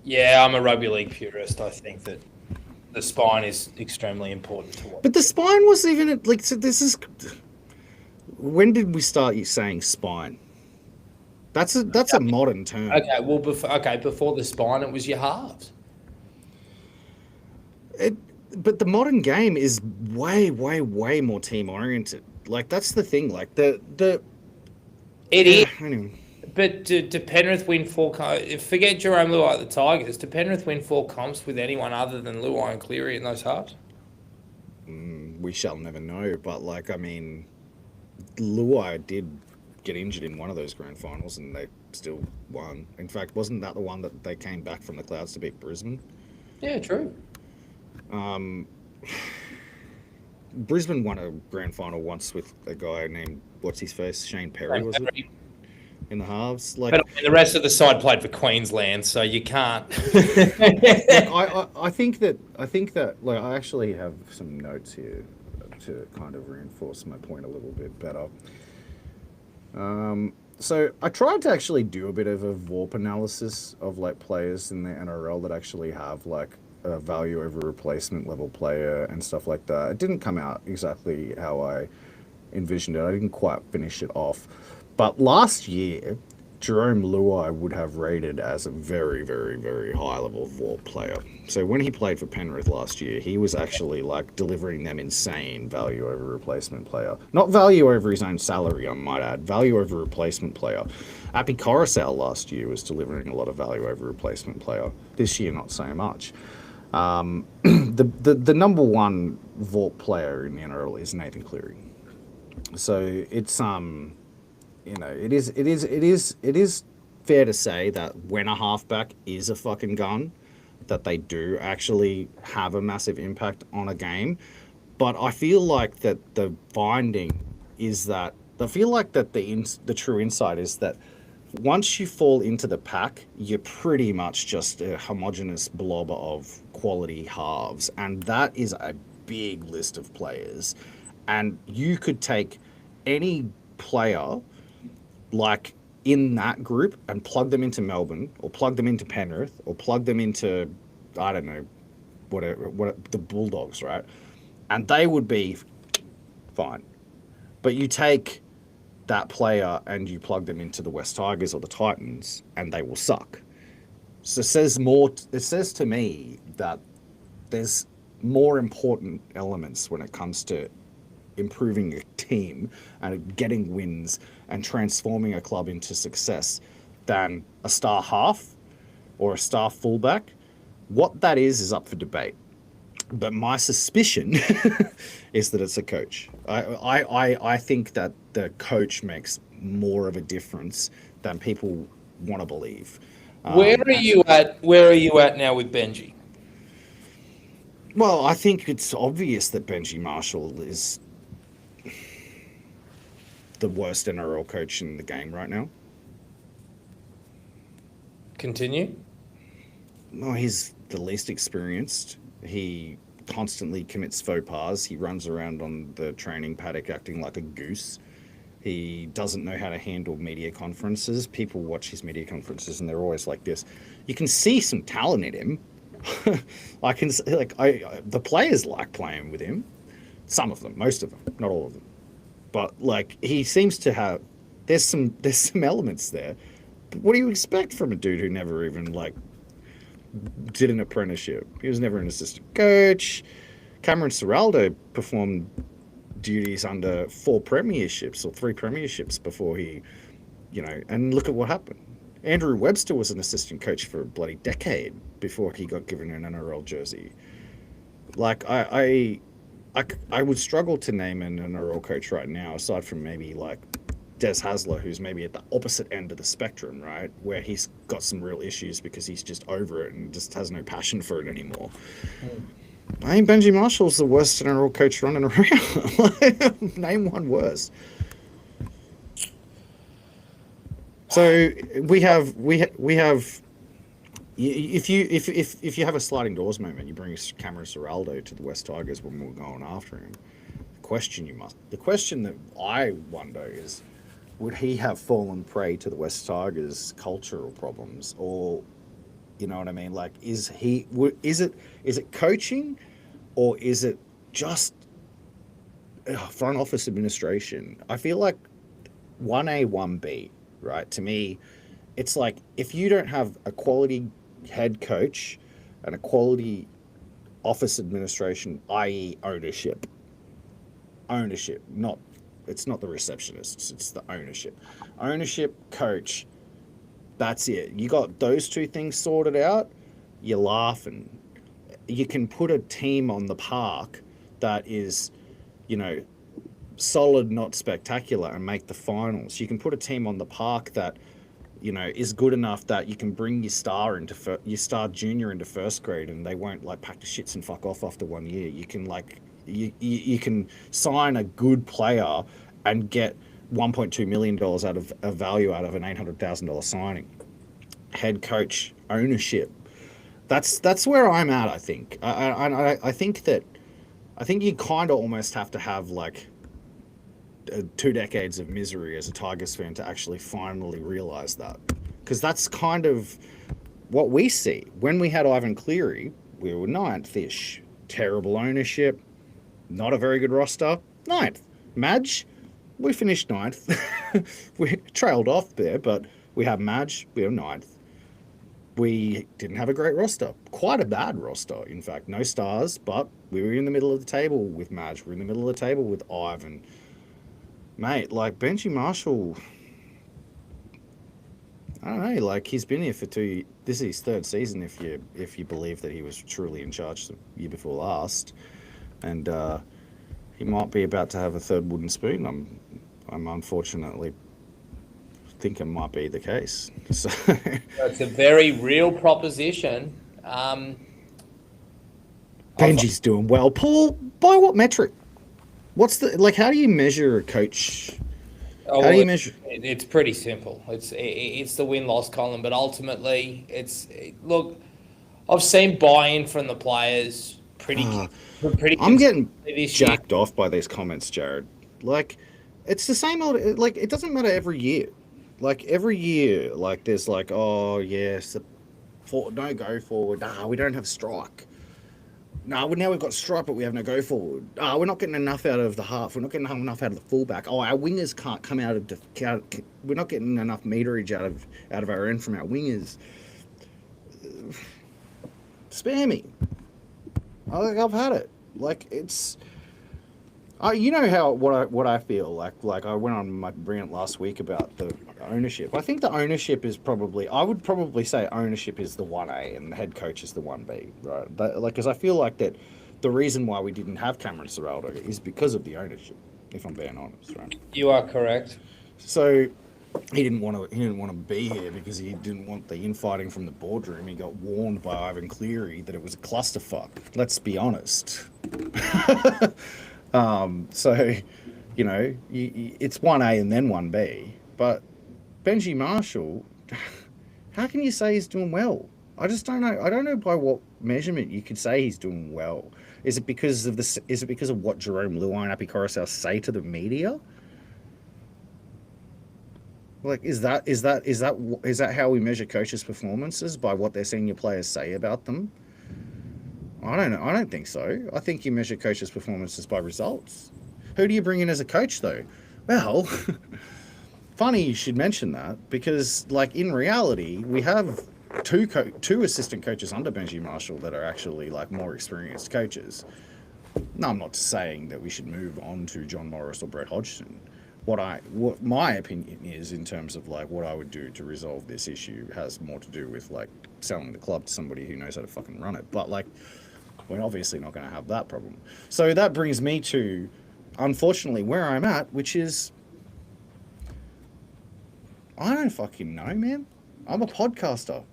Yeah, I'm a rugby league purist. I think that the spine is extremely important to watch. But the spine was even like, so this is, when did we start saying spine? That's a modern term. Okay, well, before the spine, it was your halves. But the modern game is way more team oriented. Like, that's the thing. Like it is. Anyway. But do Penrith win 4 comps? Forget Jerome Luai at the Tigers. Do Penrith win 4 comps with anyone other than Luai and Cleary in those halves? We shall never know. But, like, I mean, Luai did get injured in one of those grand finals and they still won. In fact, wasn't that the one that they came back from the clouds to beat Brisbane? Yeah, true. Brisbane won a grand final once with a guy named, what's his face, Shane Perry, was it? In the halves, like, but I mean, the rest of the side played for Queensland, so you can't. I think that like, I actually have some notes here to kind of reinforce my point a little bit better. So I tried to actually do a bit of a VORP analysis of like players in the NRL that actually have like a value over replacement level player and stuff like that. It didn't come out exactly how I envisioned it. I didn't quite finish it off. But last year, Jerome Luai would have rated as a very high level VORP player. So when he played for Penrith last year, he was actually like delivering them insane value over replacement player. Not value over his own salary, I might add. Value over replacement player. Api Coruscant last year was delivering a lot of value over replacement player. This year, not so much. The number one VORP player in the NRL is Nathan Cleary. So it's you know, it is fair to say that when a halfback is a fucking gun, that they do actually have a massive impact on a game. But I feel like that the finding is that the true insight is that once you fall into the pack, you're pretty much just a homogenous blob of quality halves, and that is a big list of players. And you could take any player like in that group and plug them into Melbourne or plug them into Penrith or plug them into, I don't know, whatever, the Bulldogs, right? And they would be fine. But you take that player and you plug them into the West Tigers or the Titans and they will suck. So it says to me that there's more important elements when it comes to improving a team and getting wins and transforming a club into success than a star half or a star fullback. What that is up for debate. But my suspicion is that it's a coach. I think that the coach makes more of a difference than people want to believe. Where are you at now with Benji? Well, I think it's obvious that Benji Marshall is the worst NRL coach in the game right now. Continue. No, he's the least experienced. He constantly commits faux pas. He runs around on the training paddock acting like a goose. He doesn't know how to handle media conferences. People watch his media conferences and they're always like this. You can see some talent in him. I can the players like playing with him. Some of them, most of them, not all of them. But like he seems to have there's some elements there. But what do you expect from a dude who never even like did an apprenticeship? He was never an assistant coach. Cameron Ciraldo performed duties under 4 premierships or 3 premierships before he, and look at what happened. Andrew Webster was an assistant coach for a bloody decade before he got given an NRL jersey. Like I would struggle to name an NRL coach right now, aside from maybe like Des Hasler, who's maybe at the opposite end of the spectrum, right? Where he's got some real issues because he's just over it and just has no passion for it anymore. I think Benji Marshall's the worst NRL coach running around. Name one worse. So we have if you have a sliding doors moment, you bring Cameron Ciraldo to the West Tigers when we're going after him. The question that I wonder is, would he have fallen prey to the West Tigers' cultural problems, or, you know what I mean? Like, is it coaching, or is it just front office administration? I feel like 1A, 1B, right? To me, it's like if you don't have a quality head coach and a quality office administration, i.e. ownership, it's not the receptionists, it's the ownership, coach, that's it. You got those 2 things sorted out, you're laughing. You can put a team on the park that is, solid, not spectacular, and make the finals. You can put a team on the park that, is good enough that you can bring your star junior into first grade and they won't like pack the shits and fuck off after 1 year. You can you can sign a good player and get $1.2 million out of a value out of an $800,000 signing. Head coach, ownership. That's where I'm at. I think. I think you kind of almost have to have like 2 decades of misery as a Tigers fan to actually finally realize that, because that's kind of what we see. When we had Ivan Cleary, we were 9th-ish. Terrible ownership, not a very good roster. 9th. Madge, we finished 9th. We trailed off there, but we have Madge, we have 9th. We didn't have a great roster. Quite a bad roster, in fact. No stars, but we were in the middle of the table with Madge. We're in the middle of the table with Ivan. Mate, like Benji Marshall, I don't know, like he's been here for 2. This is his 3rd season, if you believe that he was truly in charge the year before last, and he might be about to have a 3rd wooden spoon. I'm unfortunately think it might be the case. So it's a very real proposition. Benji's doing well. Paul, by what metric? What's how do you measure a coach? How do you measure? It's pretty simple. It's the win-loss column, but ultimately, look. I've seen buy-in from the players pretty. I'm getting jacked off by these comments, Jared. Like, it's the same old. Like, it doesn't matter every year. Like every year, like there's like, oh yes, no go forward. We don't have strike. Now we've got strike, but we have no go forward. We're not getting enough out of the half. We're not getting enough out of the fullback. Our wingers can't come out of we're not getting enough meterage out of our end from our wingers. Spare me. I've had it. Like it's. You know how what I feel like I went on my rant last week about the ownership. I think the ownership is I would probably say ownership is the 1A and the head coach is the 1B, right? But because I feel like that the reason why we didn't have Cameron Ciraldo is because of the ownership, if I'm being honest, right? You are correct. So he didn't want to be here because he didn't want the infighting from the boardroom. He got warned by Ivan Cleary that it was a clusterfuck. Let's be honest. So, it's 1A and then 1B. But Benji Marshall, how can you say he's doing well? I just don't know. I don't know by what measurement you could say he's doing well. Is it because of this? Is it because of what Jerome Luai and Api Coruscant say to the media? Like, is that how we measure coaches' performances, by what their senior players say about them? I don't know. I don't think so. I think you measure coaches' performances by results. Who do you bring in as a coach, though? Well, funny you should mention that, because, like, in reality, we have two assistant coaches under Benji Marshall that are actually, like, more experienced coaches. No, I'm not saying that we should move on to John Morris or Brett Hodgson. What my opinion is, in terms of, like, what I would do to resolve this issue, has more to do with, like, selling the club to somebody who knows how to fucking run it. But, like, we're obviously not going to have that problem. So that brings me to, unfortunately, where I'm at, which is, I don't fucking know, man. I'm a podcaster.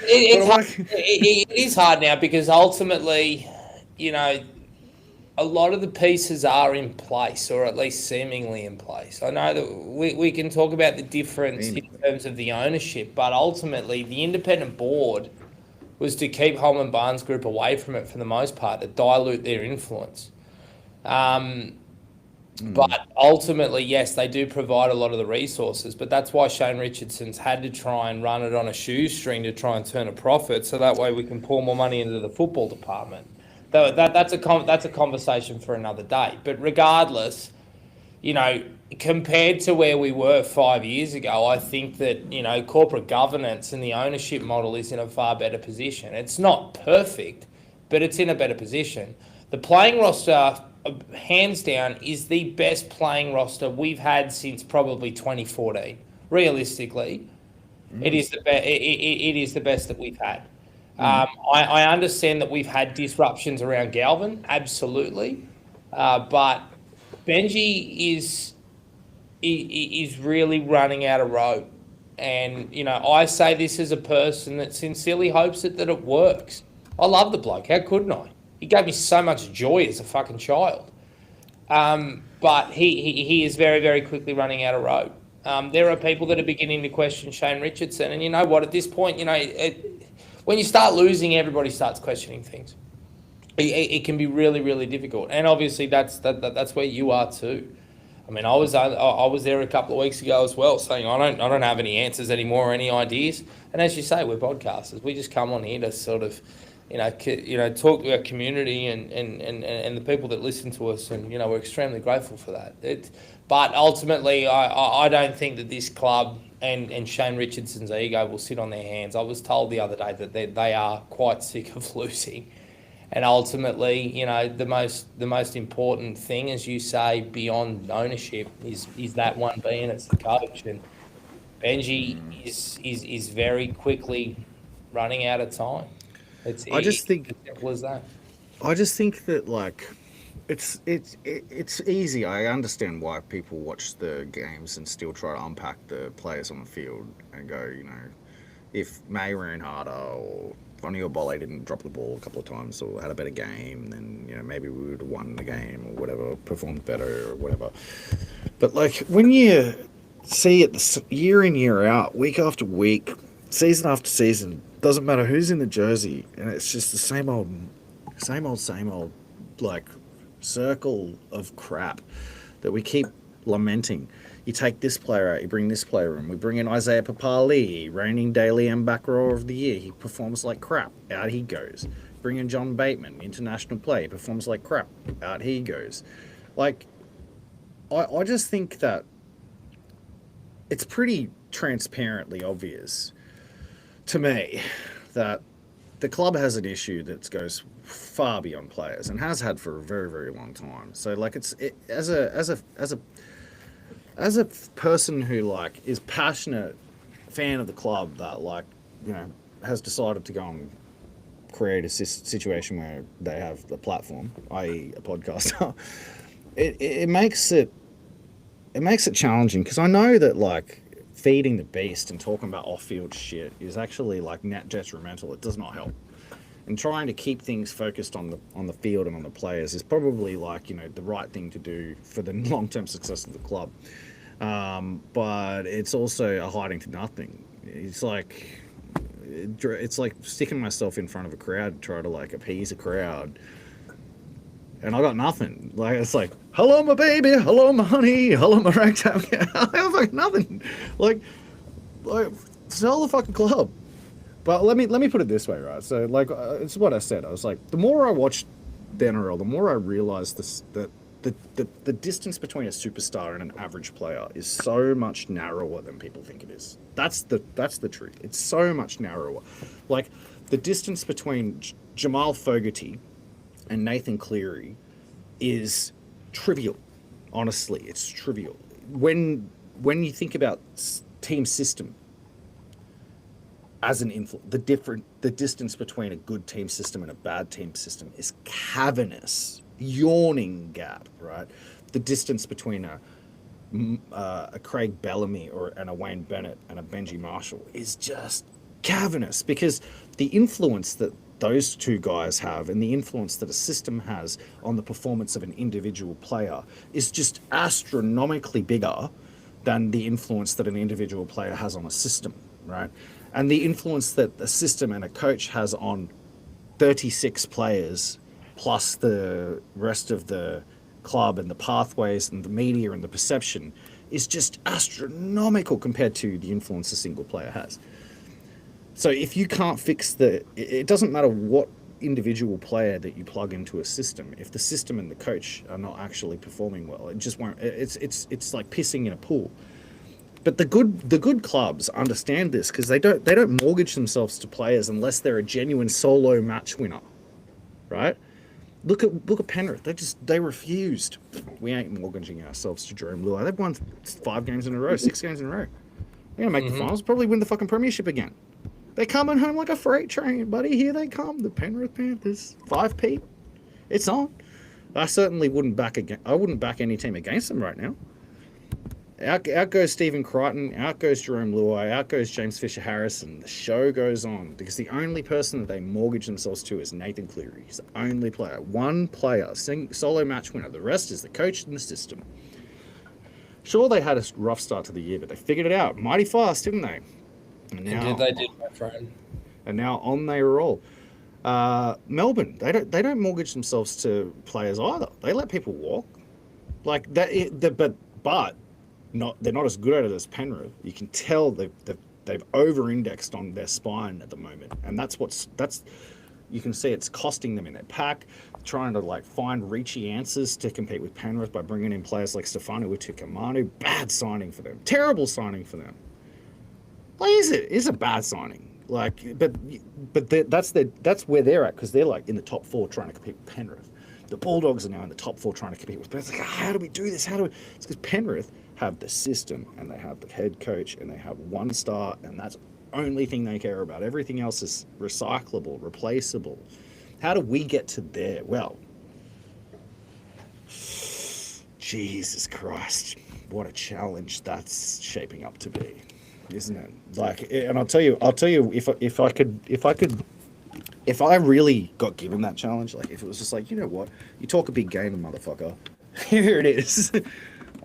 It is hard now, because ultimately, a lot of the pieces are in place, or at least seemingly in place. I know that we can talk about the difference in terms of the ownership, but ultimately the independent board was to keep Holman Barnes Group away from it for the most part, to dilute their influence. But ultimately, yes, they do provide a lot of the resources, but that's why Shane Richardson's had to try and run it on a shoestring to try and turn a profit, so that way we can pour more money into the football department. That's a conversation for another day. But regardless, compared to where we were 5 years ago, I think that, corporate governance and the ownership model is in a far better position. It's not perfect, but it's in a better position. The playing roster, hands down, is the best playing roster we've had since probably 2014. Realistically, it is the best that we've had. I understand that we've had disruptions around Galvin, absolutely, but Benji is really running out of rope. And, I say this as a person that sincerely hopes that it works. I love the bloke. How couldn't I? He gave me so much joy as a fucking child. But he is very, very quickly running out of rope. There are people that are beginning to question Shane Richardson. And you know what? At this point, when you start losing, everybody starts questioning things. It can be really, really difficult. And obviously, that's where you are too. I mean, I was there a couple of weeks ago as well, saying I don't have any answers anymore or any ideas. And as you say, we're podcasters. We just come on here to sort of, talk to our community and the people that listen to us, and we're extremely grateful for that. But ultimately, I don't think that this club and Shane Richardson's ego will sit on their hands. I was told the other day that they are quite sick of losing. And ultimately, the most important thing, as you say, beyond ownership is that one being it's the coach. And Benji is very quickly running out of time. It's as simple as that. I just think that, like, it's easy. I understand why people watch the games and still try to unpack the players on the field and go, if May ran harder, or Vonnie or Bolle didn't drop the ball a couple of times or had a better game, then maybe we would have won the game or whatever, performed better or whatever. But, like, when you see it year in, year out, week after week, season after season, doesn't matter who's in the jersey, and it's just the same old, like, circle of crap that we keep lamenting. You take this player out, you bring this player in. We bring in Isaiah Papali, reigning Daily M back rower of the year. He performs like crap. Out he goes. Bring in John Bateman, international play. He performs like crap. Out he goes. Like, I just think that it's pretty transparently obvious to me that the club has an issue that goes far beyond players and has had for a very, very long time. So, like, as a person who, like, is passionate fan of the club that, like, has decided to go and create a situation where they have the platform, i.e. a podcaster, it makes it challenging, because I know that, like, feeding the beast and talking about off-field shit is actually, like, net detrimental. It does not help. and trying to keep things focused on the field and on the players is probably like the right thing to do for the long-term success of the club. But it's also a hiding to nothing. It's like sticking myself in front of a crowd to try to like appease a crowd, and I got nothing. Like it's like, hello my baby, hello my honey, hello my ragtime. I have like nothing. Like sell the fucking club. But let me put it this way, right? So like it's what I said. I was like, the more I watched the NRL, the more I realized that the distance between a superstar and an average player is so much narrower than people think it is. That's the truth. It's so much narrower. Like the distance between Jamal Fogarty and Nathan Cleary is trivial. Honestly, it's trivial. When you think about team system as an influence, the distance between a good team system and a bad team system is cavernous, yawning gap, right? The distance between a Craig Bellamy and a Wayne Bennett and a Benji Marshall is just cavernous, because the influence that those two guys have and the influence that a system has on the performance of an individual player is just astronomically bigger than the influence that an individual player has on a system, right? And the influence that a system and a coach has on 36 players plus the rest of the club and the pathways and the media and the perception is just astronomical compared to the influence a single player has. So if you can't fix it doesn't matter what individual player that you plug into a system. If the system and the coach are not actually performing well, it just won't. It's like pissing in a pool. But the good clubs understand this, because they don't mortgage themselves to players unless they're a genuine solo match winner, right? Look at Penrith. They refused. We ain't mortgaging ourselves to Jerome Luai. They've won 5 games in a row, 6 games in a row. They're gonna make the finals. Probably win the fucking premiership again. They're coming home like a freight train, buddy. Here they come, the Penrith Panthers. 5P. It's on. I certainly wouldn't back any team against them right now. Out goes Stephen Crichton, out goes Jerome Luai, out goes James Fisher-Harris, and the show goes on, because the only person that they mortgage themselves to is Nathan Cleary. He's the only player. One player, solo match winner. The rest is the coach and the system. Sure, they had a rough start to the year, but they figured it out mighty fast, didn't they? And now, they did, my friend. And now on they roll. Melbourne, they don't mortgage themselves to players either. They let people walk. Like that, but they're not as good at it as Penrith. You can tell they've over-indexed on their spine at the moment, and that's you can see it's costing them in their pack. Trying to like find reachy answers to compete with Penrith by bringing in players like Stefano Utukamanu. Bad signing for them. Terrible signing for them. Like, is it? It's a bad signing. Like, but that's where they're at, because they're like in the top 4 trying to compete with Penrith. The Bulldogs are now in the top 4 trying to compete with Penrith. It's like, how do we do this? It's because Penrith have the system, and they have the head coach, and they have one star, and that's the only thing they care about. Everything else is recyclable, replaceable. How do we get to there? Well, Jesus Christ, what a challenge that's shaping up to be, isn't it? Like, and I'll tell you, if I really got given that challenge, like if it was just like, you know what, you talk a big game, motherfucker, here it is.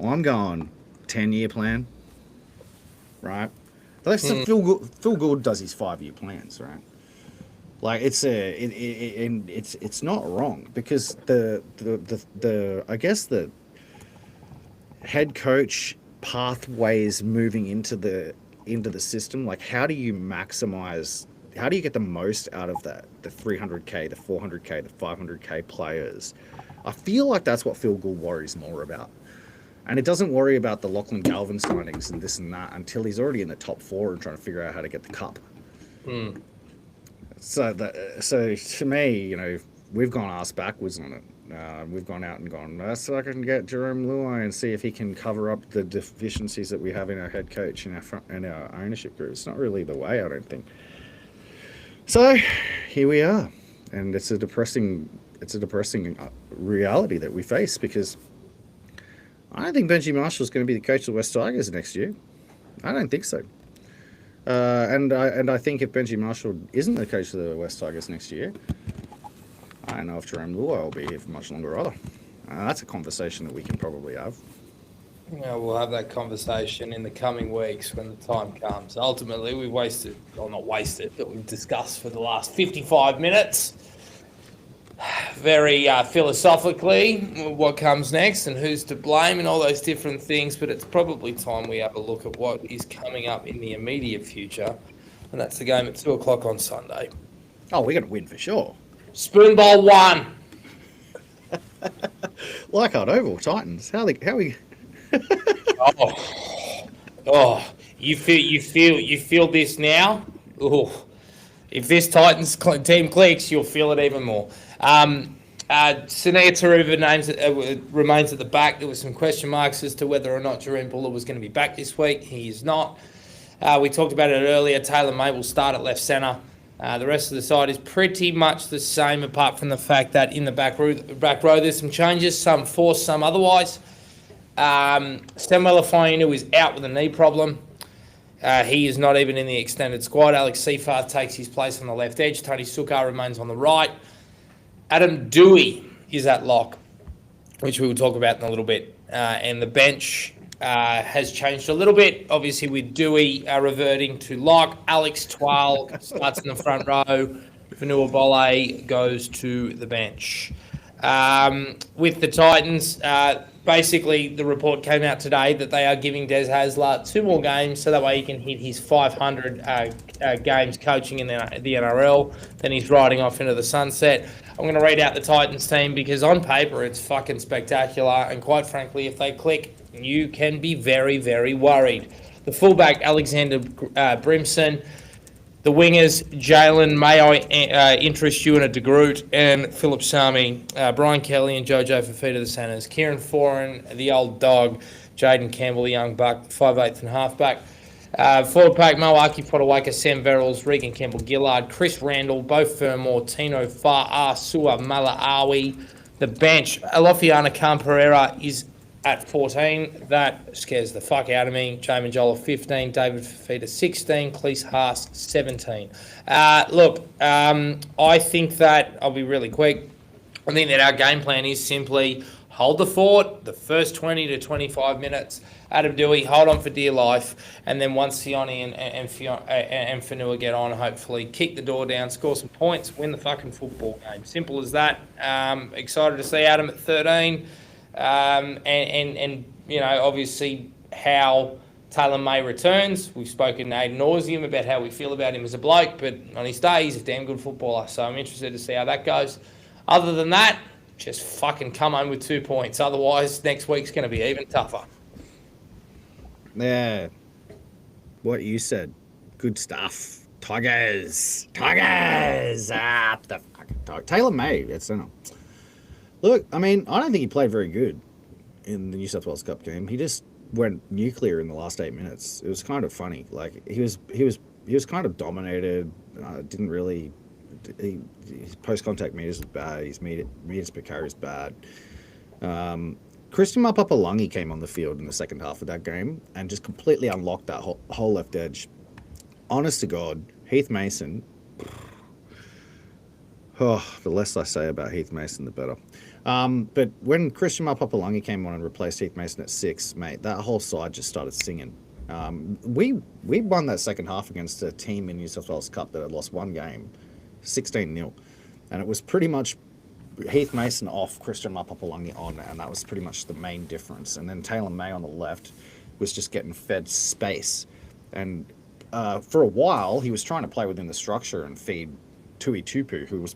I'm going 10-year plan, right? Like, Phil Gould does his 5-year plans, right? Like it's not wrong, because the I guess the head coach pathways moving into the system, like how do you get the most out of that, the 300k, the 400k, the 500k players? I feel like that's what Phil Gould worries more about. And it doesn't worry about the Lachlan Galvin signings and this and that until he's already in the top 4 and trying to figure out how to get the cup. So to me, we've gone ass backwards on it. We've gone out and gone, let's so I can get Jerome Luai and see if he can cover up the deficiencies that we have in our head coach and our ownership group. It's not really the way, I don't think. So here we are, and it's a depressing reality that we face, because I don't think Benji Marshall's going to be the coach of the West Tigers next year. I don't think so. And I think if Benji Marshall isn't the coach of the West Tigers next year, I don't know if Jerome Luai will be here for much longer either. That's a conversation that we can probably have. Yeah, we'll have that conversation in the coming weeks when the time comes. Ultimately, we've wasted, well, not wasted, but we've discussed for the last 55 minutes very philosophically what comes next and who's to blame and all those different things. But it's probably time we have a look at what is coming up in the immediate future. And that's the game at 2 o'clock on Sunday. Oh, we're going to win for sure. Spoon Bowl 1. Leichhardt Oval, Titans. How we? You feel this now. Oh, if this Titans team clicks, you'll feel it even more. Sania Taruva remains at the back. There were some question marks as to whether or not Jerome Buller was going to be back this week. He is not. We talked about it earlier. Taylor May will start at left centre. The rest of the side is pretty much the same, apart from the fact that in the back row there's some changes, some forced, some otherwise. Samuel Fainu is out with a knee problem. He is not even in the extended squad. Alex Seafarth takes his place on the left edge. Tony Sukar remains on the right. Adam Dewey is at lock, which we will talk about in a little bit. And the bench has changed a little bit. Obviously, with Dewey reverting to lock. Alex Twal starts in the front row. Vanua Bolle goes to the bench. With the Titans, basically the report came out today that they are giving Des Hasler 2 more games so that way he can hit his 500 games coaching in the NRL. Then he's riding off into the sunset. I'm going to read out the Titans team because on paper it's fucking spectacular, and quite frankly, if they click, you can be very, very worried. The fullback, Alexander Brimson. The wingers, Jalen, may I interest you in a De Groot, and Philip Sami, Brian Kelly and Jojo Fafita the centres, Kieran Foran, the old dog, Jaden Campbell, the young buck, 5'8" and halfback. Forward pack, Moaki Potawaka, Sam Verrills, Regan Campbell-Gillard, Chris Randall, Beau Fermor, Tino Fa'a, Sua Malaawi. The bench, Alofiana Khan-Pereira is at 14. That scares the fuck out of me. Jamin Jola, 15. David Fafita, 16. Cleese Haas, 17. I think that, I'll be really quick, I think that our game plan is simply hold the fort the first 20 to 25 minutes. Adam Dewey, hold on for dear life. And then once Sione and Fanua get on, hopefully kick the door down, score some points, win the fucking football game. Simple as that. Excited to see Adam at 13. And you know, obviously how Taylor May returns. We've spoken ad nauseum about how we feel about him as a bloke, but on his day, he's a damn good footballer. So I'm interested to see how that goes. Other than that, just fucking come home with 2 points. Otherwise, next week's going to be even tougher. Yeah. What you said. Good stuff. Tigers. Up the fucking dog. Taylor May at centre. Look, I mean, I don't think he played very good in the New South Wales Cup game. He just went nuclear in the last 8 minutes. It was kind of funny. Like he was kind of dominated. Didn't really. His post-contact meters was bad. His meters per carry was bad. Christian Mapapalungi came on the field in the second half of that game and just completely unlocked that whole left edge. Honest to God, Heath Mason. The less I say about Heath Mason, the better. But when Christian Mapapalungi came on and replaced Heath Mason at 6, mate, that whole side just started singing. We won that second half against a team in New South Wales Cup that had lost one game, 16-0. And it was pretty much Heath Mason off, Christian Mapapalungi on, and that was pretty much the main difference. And then Taylor May on the left was just getting fed space. And for a while, he was trying to play within the structure and feed Tui Tupu, who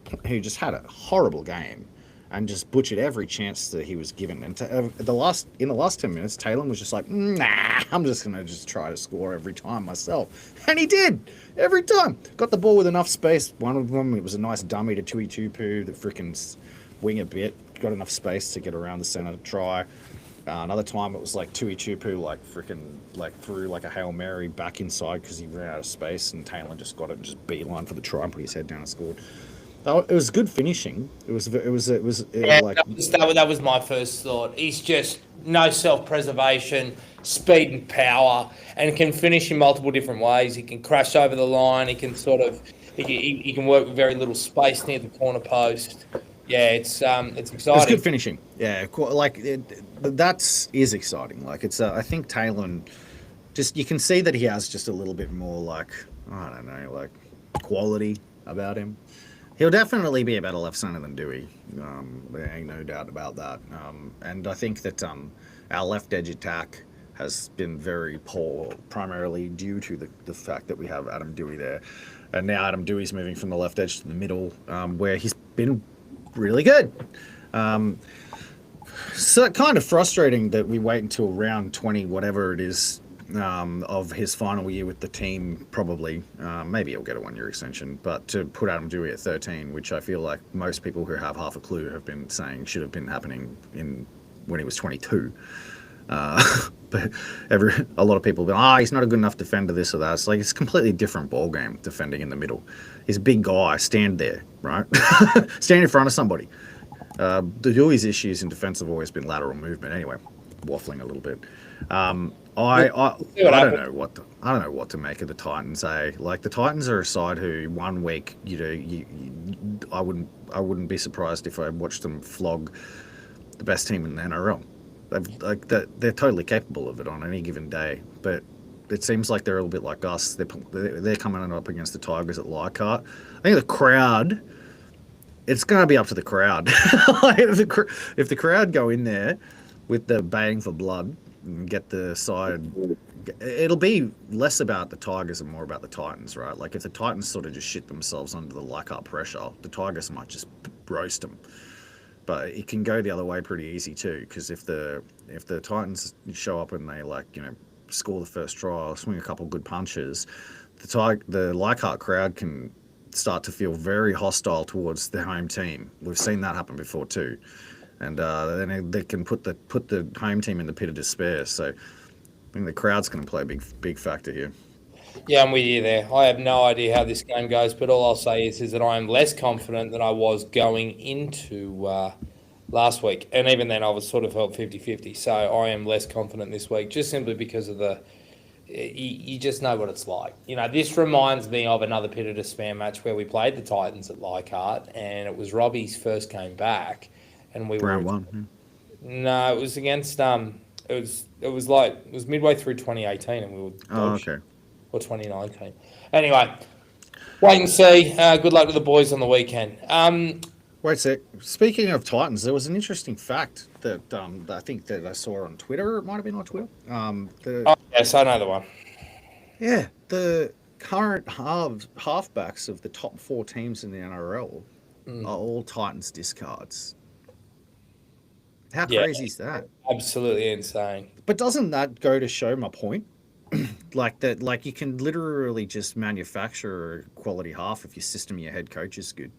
just had a horrible game and just butchered every chance that he was given. And in the last 10 minutes, Taylor was just like, nah, I'm just going to just try to score every time myself. And he did, every time. Got the ball with enough space. One of them, it was a nice dummy to Tui Tupu that frickin' wing a bit. Got enough space to get around the centre to try. Another time it was like Tui Tupu threw like a Hail Mary back inside because he ran out of space, and Taylor just got it and just beeline for the try and put his head down and scored. It was good finishing. That was my first thought. He's just no self-preservation, speed and power, and can finish in multiple different ways. He can crash over the line. He can he can work with very little space near the corner post. Yeah, it's It's exciting. good finishing. Yeah, that is exciting. Like I think Talon, just you can see that he has just a little bit more like I don't know, like quality about him. He'll definitely be a better left centre than Dewey. There ain't no doubt about that. And I think that our left edge attack has been very poor, primarily due to the fact that we have Adam Dewey there. And now Adam Dewey's moving from the left edge to the middle, where he's been really good. So kind of frustrating that we wait until round 20, whatever it is, of his final year with the team, probably. Maybe he'll get a 1 year extension, but to put Adam Dewey at 13, which I feel like most people who have half a clue have been saying should have been happening when he was 22. But a lot of people have been, he's not a good enough defender, this or that. It's like it's a completely different ball game defending in the middle. He's a big guy, stand there, right? Stand in front of somebody. The Dewey's issues in defence have always been lateral movement. Anyway, waffling a little bit. I don't know what to make of the Titans. Like the Titans are a side who 1 week, I wouldn't be surprised if I watched them flog the best team in the NRL. They're totally capable of it on any given day, but it seems like they're a little bit like us. They're coming up against the Tigers at Leichhardt. I think the crowd. It's going to be up to the crowd. If the crowd go in there with the baying for blood and get the side, it'll be less about the Tigers and more about the Titans, right? Like if the Titans sort of just shit themselves under the Leichhardt pressure, the Tigers might just roast them. But it can go the other way pretty easy too, because if the Titans show up and they score the first try, swing a couple good punches, the Leichhardt crowd can start to feel very hostile towards the home team. We've seen that happen before too, and then they can put the home team in the pit of despair. So I think the crowd's going to play a big factor here. Yeah, I'm with you there. I have no idea how this game goes, but all I'll say is that I am less confident than I was going into last week. And even then, I was sort of felt 50-50. So I am less confident this week, just simply because of you just know what it's like. This reminds me of another pit of despair match where we played the Titans at Leichhardt, and it was Robbie's first game back, and we Round were one. No, it was against it was midway through 2018, and we were Okay. or 2019. Anyway, wait and see. Good luck to the boys on the weekend. Wait a sec. Speaking of Titans, there was an interesting fact that I think that I saw on Twitter. It might have been on Twitter. Yes, I know the one. Yeah, the current halfbacks of the top 4 teams in the NRL are all Titans discards. How crazy is that? Absolutely insane. But doesn't that go to show my point? Like you can literally just manufacture a quality half if your system, your head coach is good.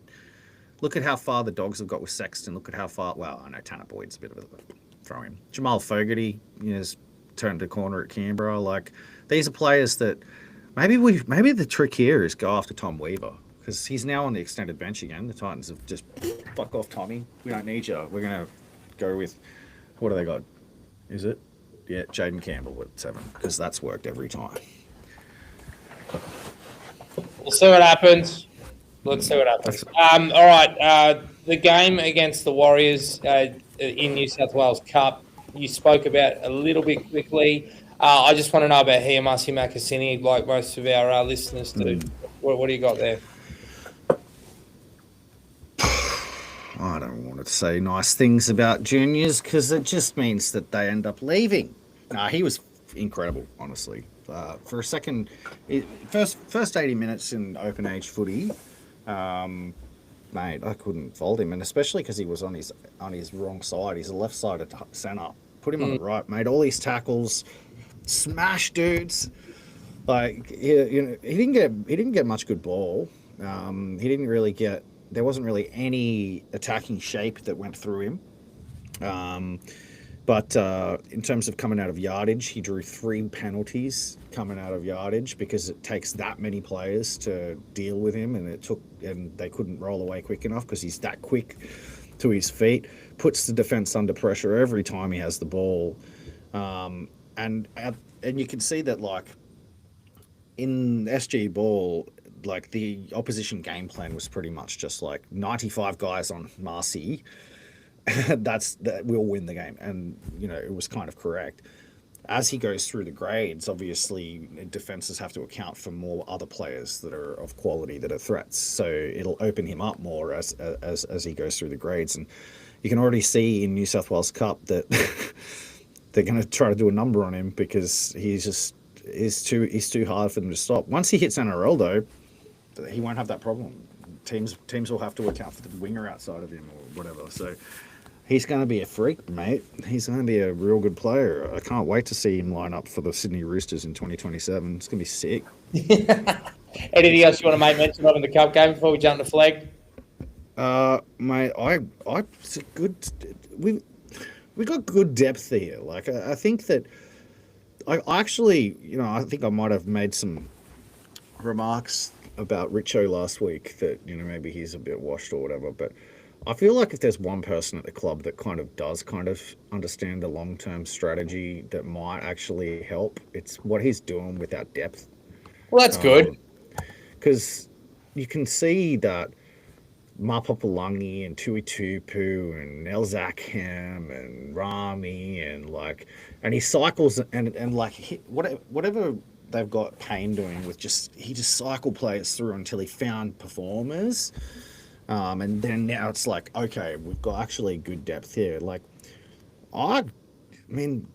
Look at how far the Dogs have got with Sexton. Look at how far. Well, I know Tanner Boyd's a bit of a throw in. Jamal Fogarty, has turned the corner at Canberra. Like these are players that maybe the trick here is go after Tom Weaver because he's now on the extended bench again. The Titans have just fuck off, Tommy. We don't need you. We're gonna go with what do they got? Is it? Yeah, Jaden Campbell at 7 because that's worked every time. We'll see what happens. Let's see what happens. All right. The game against the Warriors in New South Wales Cup, you spoke about a little bit quickly. I just want to know about Hiamasi Makasini, like most of our listeners do. What do you got there? I don't want to say nice things about juniors because it just means that they end up leaving. He was incredible, honestly. For a second, first 80 minutes in open age footy, mate, I couldn't fold him, and especially because he was on his wrong side. He's a left-sided centre. Put him on the right, mate. All these tackles, smash dudes. Like he didn't get much good ball. He didn't really get. There wasn't really any attacking shape that went through him. But in terms of coming out of yardage, he drew 3 penalties coming out of yardage because it takes that many players to deal with him, and they couldn't roll away quick enough because he's that quick to his feet. Puts the defense under pressure every time he has the ball, and you can see that like in SG ball, like the opposition game plan was pretty much just like 95 guys on Marcy. That will win the game, and it was kind of correct. As he goes through the grades, obviously defenses have to account for more other players that are of quality that are threats. So it'll open him up more as he goes through the grades, and you can already see in New South Wales Cup that they're going to try to do a number on him because he's too hard for them to stop. Once he hits NRL though, he won't have that problem. Teams will have to account for the winger outside of him or whatever. So he's going to be a freak, mate. He's going to be a real good player. I can't wait to see him line up for the Sydney Roosters in 2027. It's going to be sick. Anything else you want to make mention of in the Cup game before we jump to flag? Mate, it's a good. We got good depth here. Like I think that I actually, I think I might have made some remarks about Richo last week that maybe he's a bit washed or whatever, but I feel like if there's one person at the club that does understand the long-term strategy that might actually help, it's what he's doing with our depth. Well, that's good. Because you can see that Mapapalangi and Tui Tupu and Elzakham and Rami and he cycles and whatever they've got Payne doing with he just cycle players through until he found performers. And then now it's like, okay, we've got actually good depth here. Like, I mean,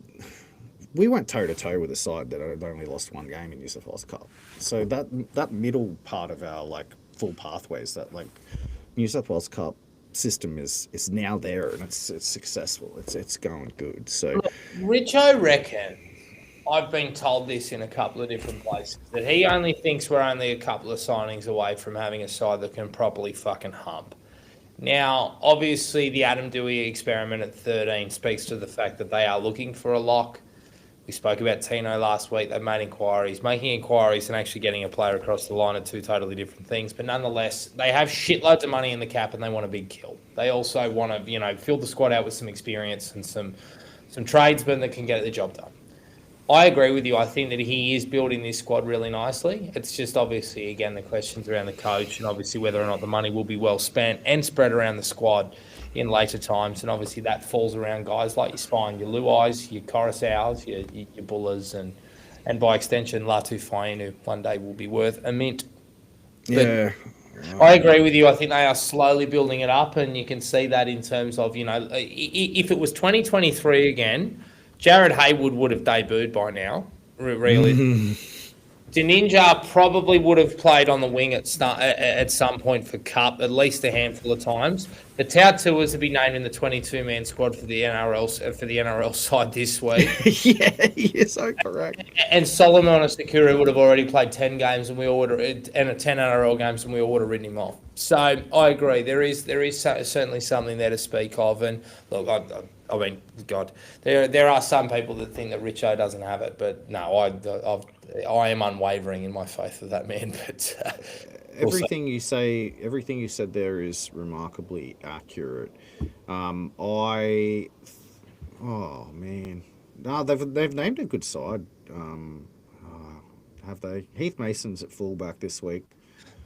we went toe-to-toe with a side that had only lost one game in New South Wales Cup. So that middle part of our, full pathways, that, New South Wales Cup system is now there, and it's successful. It's going good. So, look, Richo reckon, I've been told this in a couple of different places, that he only thinks we're only a couple of signings away from having a side that can properly fucking hump. Now, obviously, the Adam Dewey experiment at 13 speaks to the fact that they are looking for a lock. We spoke about Tino last week. They've made inquiries. Making inquiries and actually getting a player across the line are two totally different things. But nonetheless, they have shitloads of money in the cap and they want a big kill. They also want to, fill the squad out with some experience and some tradesmen that can get the job done. I agree with you. I think that he is building this squad really nicely. It's just obviously, again, the questions around the coach and obviously whether or not the money will be well spent and spread around the squad in later times. And obviously that falls around guys like your Spine, your Luais, your Coruscaws, your Bullers, and by extension, Latu Fainu one day will be worth a mint. Yeah. I agree with you. I think they are slowly building it up, and you can see that in terms of, if it was 2023 again, Jared Haywood would have debuted by now, really. Ninja probably would have played on the wing at some point for Cup, at least a handful of times. The Tautuas would be named in the 22-man squad for the NRL side this week. Yeah, you're so correct. And Solomon Asakura would have already played 10 games and 10 NRL games, and we all would have written him off. So I agree. There is certainly something there to speak of. And look, I mean, God, there are some people that think that Richo doesn't have it, but no, I am unwavering in my faith of that man. But everything you said there is remarkably accurate. Oh man, no, they've named a good side. Have they? Heath Mason's at fullback this week.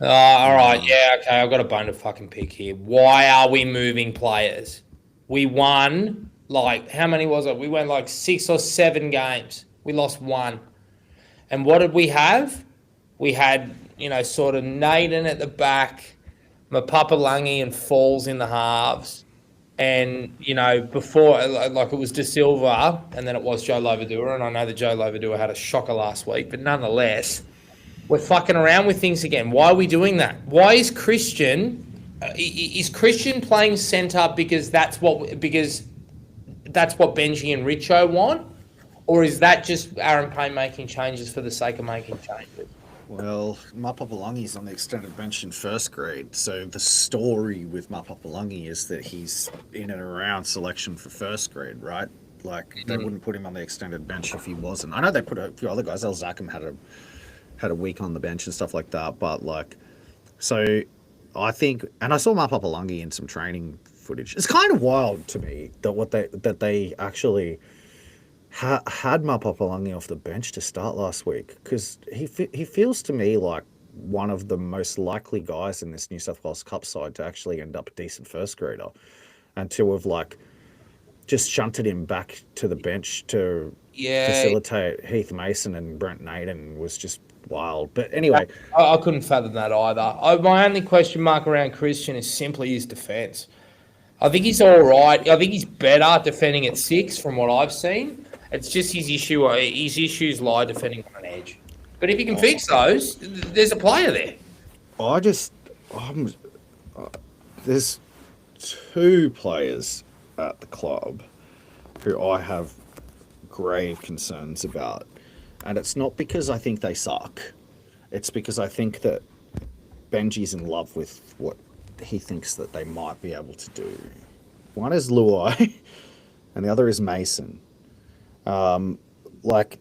All right, yeah, okay. I've got a bone to fucking pick here. Why are we moving players? We won, how many was it? We went 6 or 7 games. We lost 1. And what did we have? We had, sort of Naden at the back, Mapapalangi and Falls in the halves. And, before, it was De Silva, and then it was Joe Lovadua. And I know that Joe Lovadua had a shocker last week, but nonetheless, we're fucking around with things again. Why are we doing that? Why is Christian playing centre because that's what Benji and Richo want? Or is that just Aaron Payne making changes for the sake of making changes? Well, Mapapalangi's on the extended bench in first grade, so the story with Mapapalangi is that he's in and around selection for first grade, right? They wouldn't put him on the extended bench if he wasn't. I know they put a few other guys. El Zachem had a week on the bench and stuff like that, but so I think, and I saw Mapapalangi in some training footage. It's kind of wild to me that they actually had Mapapalangi off the bench to start last week, because he feels to me like one of the most likely guys in this New South Wales Cup side to actually end up a decent first grader, and to have like just shunted him back to the bench to Yeah, facilitate Heath Mason and Brent Naden was just wild. But anyway, I couldn't fathom that either. My only question mark around Christian is simply his defence. I think he's all right. I think he's better defending at 6 from what I've seen. It's just his issue. His issues lie defending on an edge. But if you can fix those, there's a player there. I just, I'm, there's two players at the club who I have grave concerns about. And it's not because I think they suck. It's because I think that Benji's in love with what he thinks that they might be able to do. One is Luai, and the other is Mason. Like,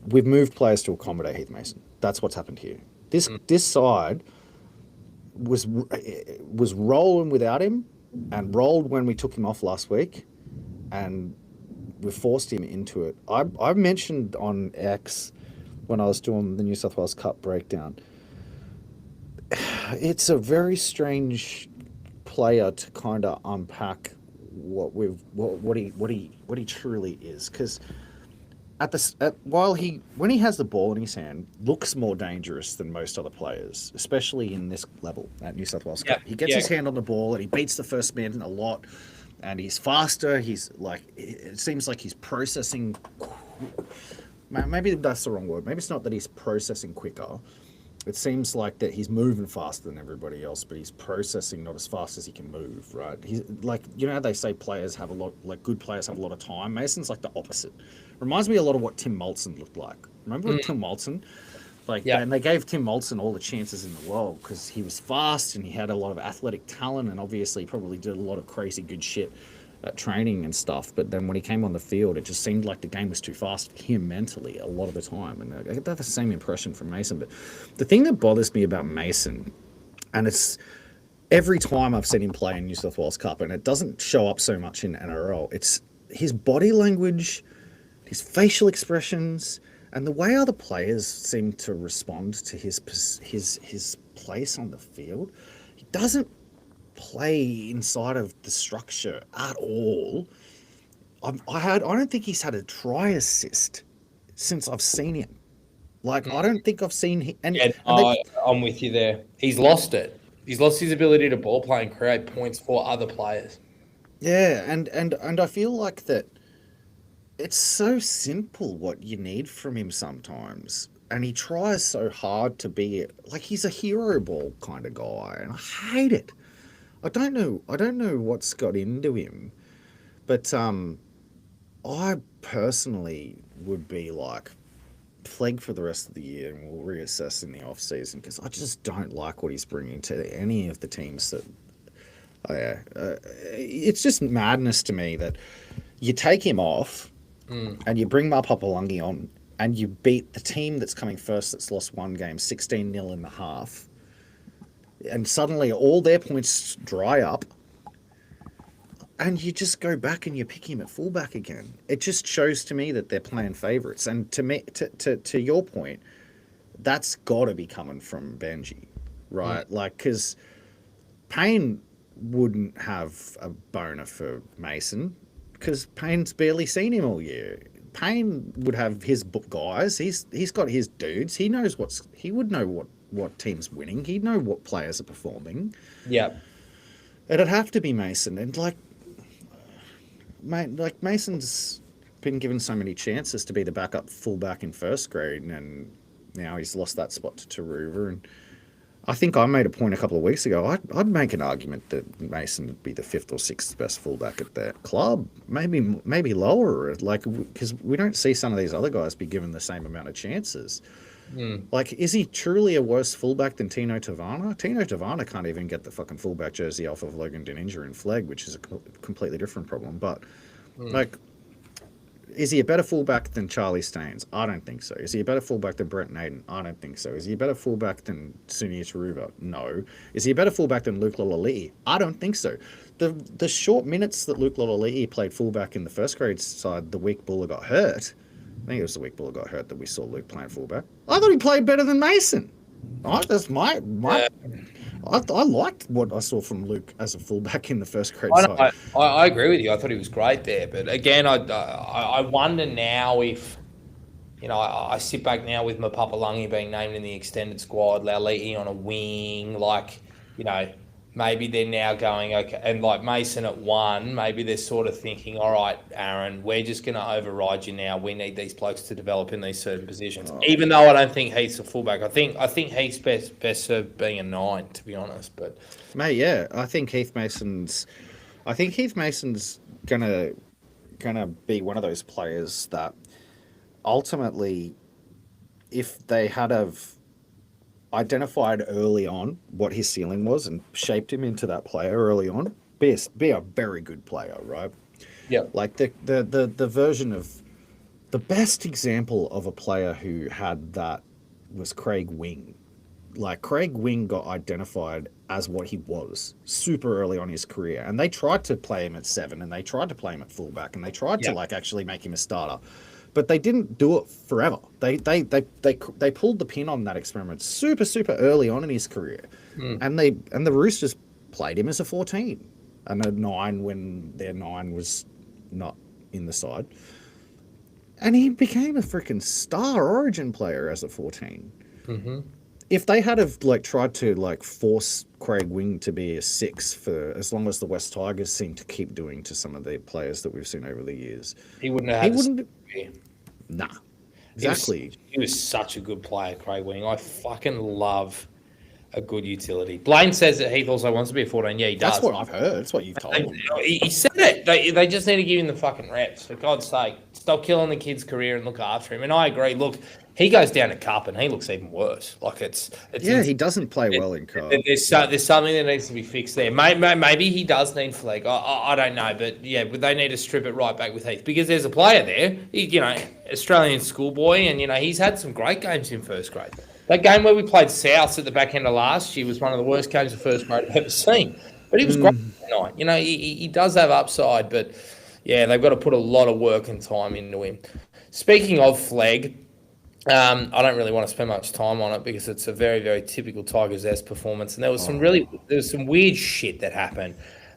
we've moved players to accommodate Heath Mason. That's what's happened here. This side was rolling without him, and rolled when we took him off last week, and we forced him into it. I mentioned on X when I was doing the New South Wales Cup breakdown. It's a very strange player to kind of unpack what he truly is, because when he has the ball in his hand, looks more dangerous than most other players, especially in this level at New South Wales Cup. He gets his hand on the ball and he beats the first man a lot, and he's faster. He's like, it seems like he's processing. Maybe that's the wrong word. Maybe it's not that he's processing quicker. It seems like that he's moving faster than everybody else, but he's processing not as fast as he can move, right? He's like, you know how they say players have a lot, like good players have a lot of time? Mason's like the opposite. Reminds me a lot of what Tim Moulton looked like. Remember Tim Moulton? Like, and they gave Tim Moulton all the chances in the world because he was fast and he had a lot of athletic talent, and obviously he probably did a lot of crazy good shit at training and stuff. But then when he came on the field, it just seemed like the game was too fast for him mentally a lot of the time. And I get that the same impression from Mason. But the thing that bothers me about Mason, and it's every time I've seen him play in New South Wales Cup, and it doesn't show up so much in NRL, it's his body language, his facial expressions, and the way other players seem to respond to his place on the field. He doesn't play inside of the structure at all. I don't think he's had a try assist since I've seen him. Like, I don't think I've seen him. I'm with you there. He's lost it. He's lost his ability to ball play and create points for other players. Yeah, and I feel like that it's so simple what you need from him sometimes. And he tries so hard to be like he's a hero ball kind of guy, and I hate it. I don't know what's got into him, but I personally would be like, plague for the rest of the year, and we'll reassess in the off season, because I just don't like what he's bringing to any of the teams that. It's just madness to me that you take him off and you bring Mapapalungi on, and you beat the team that's coming first that's lost one game 16-0 in the half, and suddenly all their points dry up, and you just go back and you pick him at fullback again. It just shows to me that they're playing favourites. And to me, to your point, that's got to be coming from Benji, right? Like, because Payne wouldn't have a boner for Mason because Payne's barely seen him all year. Payne would have his guys. He's got his dudes. He knows he would know what team's winning. He'd know what players are performing. Yeah. It'd have to be Mason. And Mason's been given so many chances to be the backup fullback in first grade, and now he's lost that spot to Taruva. And I think I made a point a couple of weeks ago. I'd make an argument that Mason would be the 5th or 6th best fullback at that club, maybe lower. Like, because we don't see some of these other guys be given the same amount of chances. Like, is he truly a worse fullback than Tino Tavana? Tino Tavana can't even get the fucking fullback jersey off of Logan Deninja in Flegg, which is a completely different problem. But, like, is he a better fullback than Charlie Staines? I don't think so. Is he a better fullback than Brent Naden? I don't think so. Is he a better fullback than Sunia Taruva? No. Is he a better fullback than Luke Lalali'i? I don't think so. The short minutes that Luke Lalali'i played fullback in the first grade side the week Buller got hurt, I think it was the week Buller got hurt that we saw Luke playing fullback, I thought he played better than Mason. That's my Yeah. I liked what I saw from Luke as a fullback in the first grade I, know, side. I agree with you. I thought he was great there, but again, I wonder now if I sit back now with Mapapalungi being named in the extended squad, Lauliti on a wing, like you know maybe they're now going okay, and like Mason at one, maybe they're sort of thinking, all right, Aaron, we're just going to override you now. We need these blokes to develop in these certain positions. Even though I don't think Heath's a fullback, I think Heath's best served being a nine, to be honest. But Mate, yeah, I think Heath Mason's gonna be one of those players that ultimately, if they had have identified early on what his ceiling was and shaped him into that player early on, be a very good player, right? yeah, Like the version of the best example of a player who had that was Craig Wing. Like Craig Wing got identified as what he was super early on in his career, and they tried to play him at seven, and they tried to play him at fullback, and they tried to yeah, like actually make him a starter, but they didn't do it forever. They pulled the pin on that experiment super early on in his career, and the Roosters played him as a 14 and a nine when their nine was not in the side, and he became a freaking star Origin player as a 14. mm-hmm. If they had have like tried to like force Craig Wing to be a six for as long as the West Tigers seem to keep doing to some of the players that we've seen over the years, He wouldn't have he had the wouldn't. career. Nah, He was exactly. he was such a good player, Craig Wing. I fucking love a good utility. Blaine says that Heath also wants to be a 14. Yeah, he That's does. what I've heard. That's what you've told him. He said it. They just need to give him the fucking reps. For God's sake, stop killing the kid's career and look after him. And I agree. Look, he goes down to cup and he looks even worse. Like it's Yeah, he doesn't play well in cup. there's something that needs to be fixed there. Maybe he does need flag. I don't know, but yeah, but they need to strip it right back with Heath because there's a player there. Australian schoolboy, and he's had some great games in first grade. That game where we played Souths at the back end of last year was one of the worst games of first grade I've ever seen. But he was great tonight. He does have upside, but yeah, they've got to put a lot of work and time into him. Speaking of flag, I don't really want to spend much time on it because it's a very, very typical Tigers-esque performance, and there was some weird shit that happened,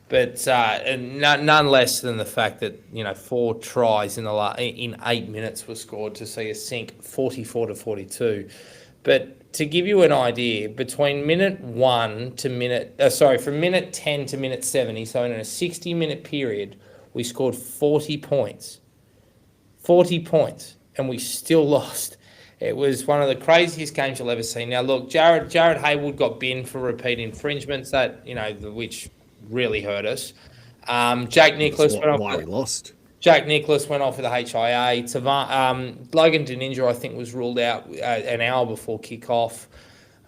but none less than the fact that 4 tries in 8 minutes were scored to see us sink 44-42. But to give you an idea, between from minute 10 to minute 70, so in a 60-minute period, we scored 40 points. 40 points, and we still lost. It was one of the craziest games you'll ever see. Now, look, Jared Haywood got binned for repeat infringements, which really hurt us. Jack Nicholas went off. Why we lost. Jack Nicholas went off with a HIA. Logan Deninja, I think, was ruled out an hour before kickoff.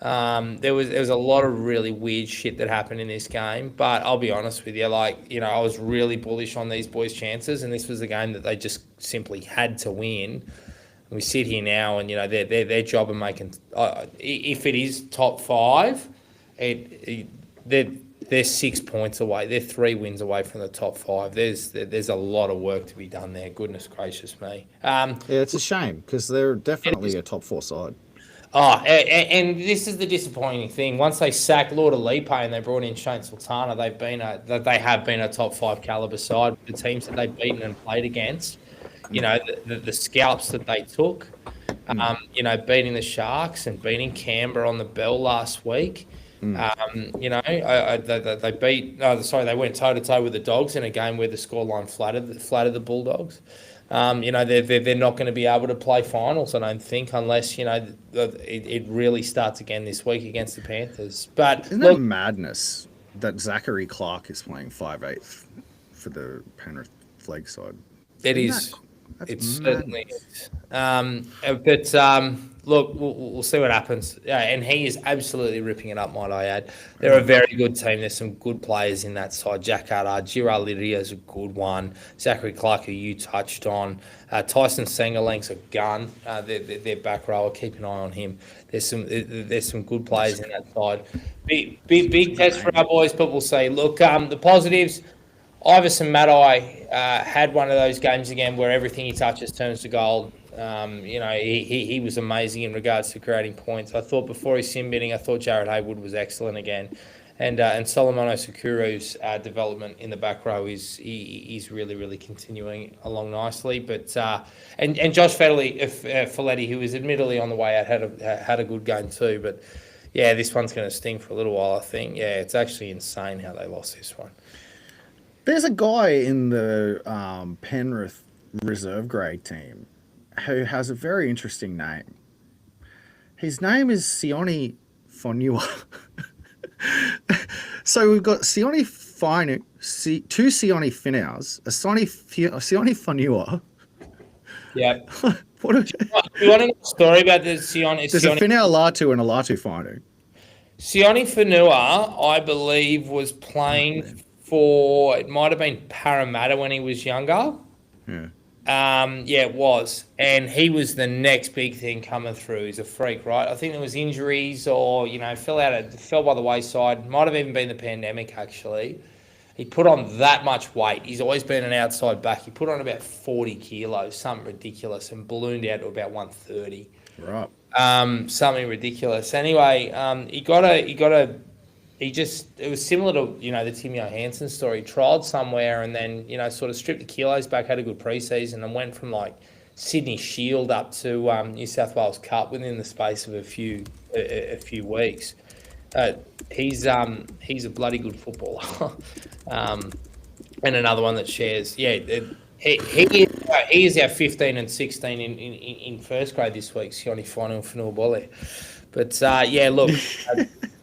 There was a lot of really weird shit that happened in this game. But I'll be honest with you, I was really bullish on these boys' chances, and this was a game that they just simply had to win. And we sit here now, and their job of making if it is top 5, they're 6 points away. They're 3 wins away from the top 5. There's a lot of work to be done there. Goodness gracious me. Yeah, it's a shame because they're definitely a top 4 side. And this is the disappointing thing. Once they sacked Lord Alipe and they brought in Shane Sultana, they have been a top 5 caliber side. The teams that they've beaten and played against, the scalps that they took, beating the Sharks and beating Canberra on the bell last week. They went toe to toe with the Dogs in a game where the scoreline flattered the Bulldogs. They're not going to be able to play finals, I don't think, unless it really starts again this week against the Panthers. But isn't that madness that Zachary Clark is playing 5/8 for the Penrith flag side? It is. It certainly is. Look, we'll see what happens. And he is absolutely ripping it up, might I add. They're a very good team. There's some good players in that side. Jack Haddard, Girard Lydia is a good one. Zachary Clark, who you touched on. Tyson Sengerlink's a gun. Their back rower. Keep an eye on him. There's some good players in that side. Big test for our boys, but we'll see. Look, the positives. Iverson Matai had one of those games again where everything he touches turns to gold. He was amazing in regards to creating points. I thought before his sin binning, I thought Jared Haywood was excellent again. And Solomon Sakuru's development in the back row is really, really continuing along nicely. But and Josh Folletti, who was admittedly on the way out, had a good game too. But yeah, this one's going to sting for a little while, I think. Yeah, it's actually insane how they lost this one. There's a guy in the Penrith reserve grade team who has a very interesting name. His name is Sione Fonua. So we've got Sione Finu, two Sione Finnows, a Sione Fonua. Yeah. What are, you want to know a story about the Sione? There's a Finau Latu and a Latu Finu. Sione Fonua, I believe, was playing for, it might have been Parramatta when he was younger. Yeah. Yeah, it was. And he was the next big thing coming through. He's a freak, right? I think there was injuries or, fell by the wayside. Might have even been the pandemic, actually. He put on that much weight. He's always been an outside back. He put on about 40 kilos, something ridiculous, and ballooned out to about 130. Right. Something ridiculous. Anyway, it was similar to, the Tim Johansson story. He trialled somewhere and then, sort of stripped the kilos back, had a good preseason and went from like Sydney Shield up to New South Wales Cup within the space of a few weeks. He's a bloody good footballer. And another one that shares, he is our 15 and 16 in first grade this week, Sione Fonu and Fanua Bolle. But look,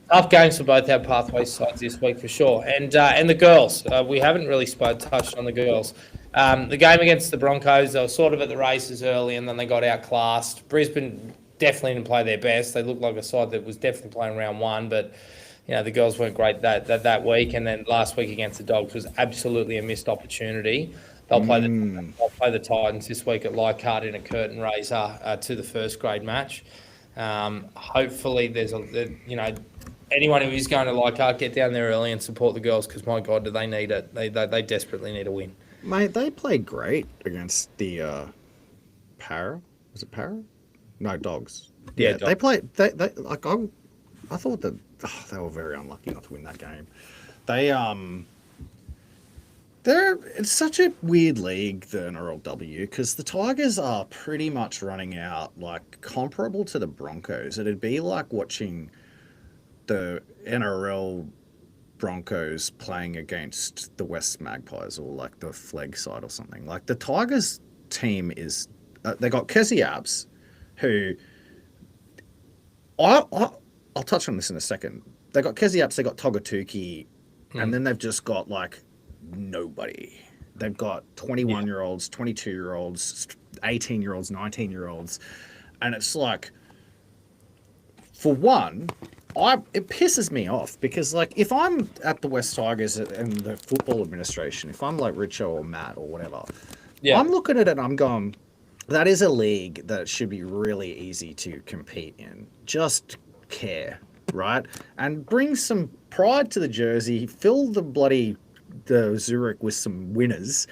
tough games for both our pathway sides this week for sure. And the girls, we haven't really touched on the girls. The game against the Broncos, they were sort of at the races early and then they got outclassed. Brisbane definitely didn't play their best. They looked like a side that was definitely playing round one, but the girls weren't great that week. And then last week against the Dogs was absolutely a missed opportunity. They'll play the Titans this week at Leichhardt in a curtain raiser to the first grade match. Hopefully there's anyone who is going to Leichhardt, get down there early and support the girls because my God, do they need it? They desperately need a win. Mate, they played great against the Para. Was it Para? No, Dogs. Yeah, Dogs. They played. I thought that they were very unlucky not to win that game. It's such a weird league, the NRLW, because the Tigers are pretty much running out like comparable to the Broncos. It'd be like watching the NRL Broncos playing against the West Magpies or like the Flegg side or something. Like the Tigers team is, they got Kezi Apps, who I'll touch on this in a second. They got Kezi Apps, they got Togatuki, and then they've just got like nobody. They've got 21-year-olds, 22-year-olds, 18-year-olds, 19-year-olds, and it's like, for one, it pisses me off because, like, if I'm at the West Tigers and the football administration, if I'm like Richo or Matt or whatever, I'm looking at it and I'm going, that is a league that should be really easy to compete in. Just care, right? And bring some pride to the jersey, fill the Zurich with some winners.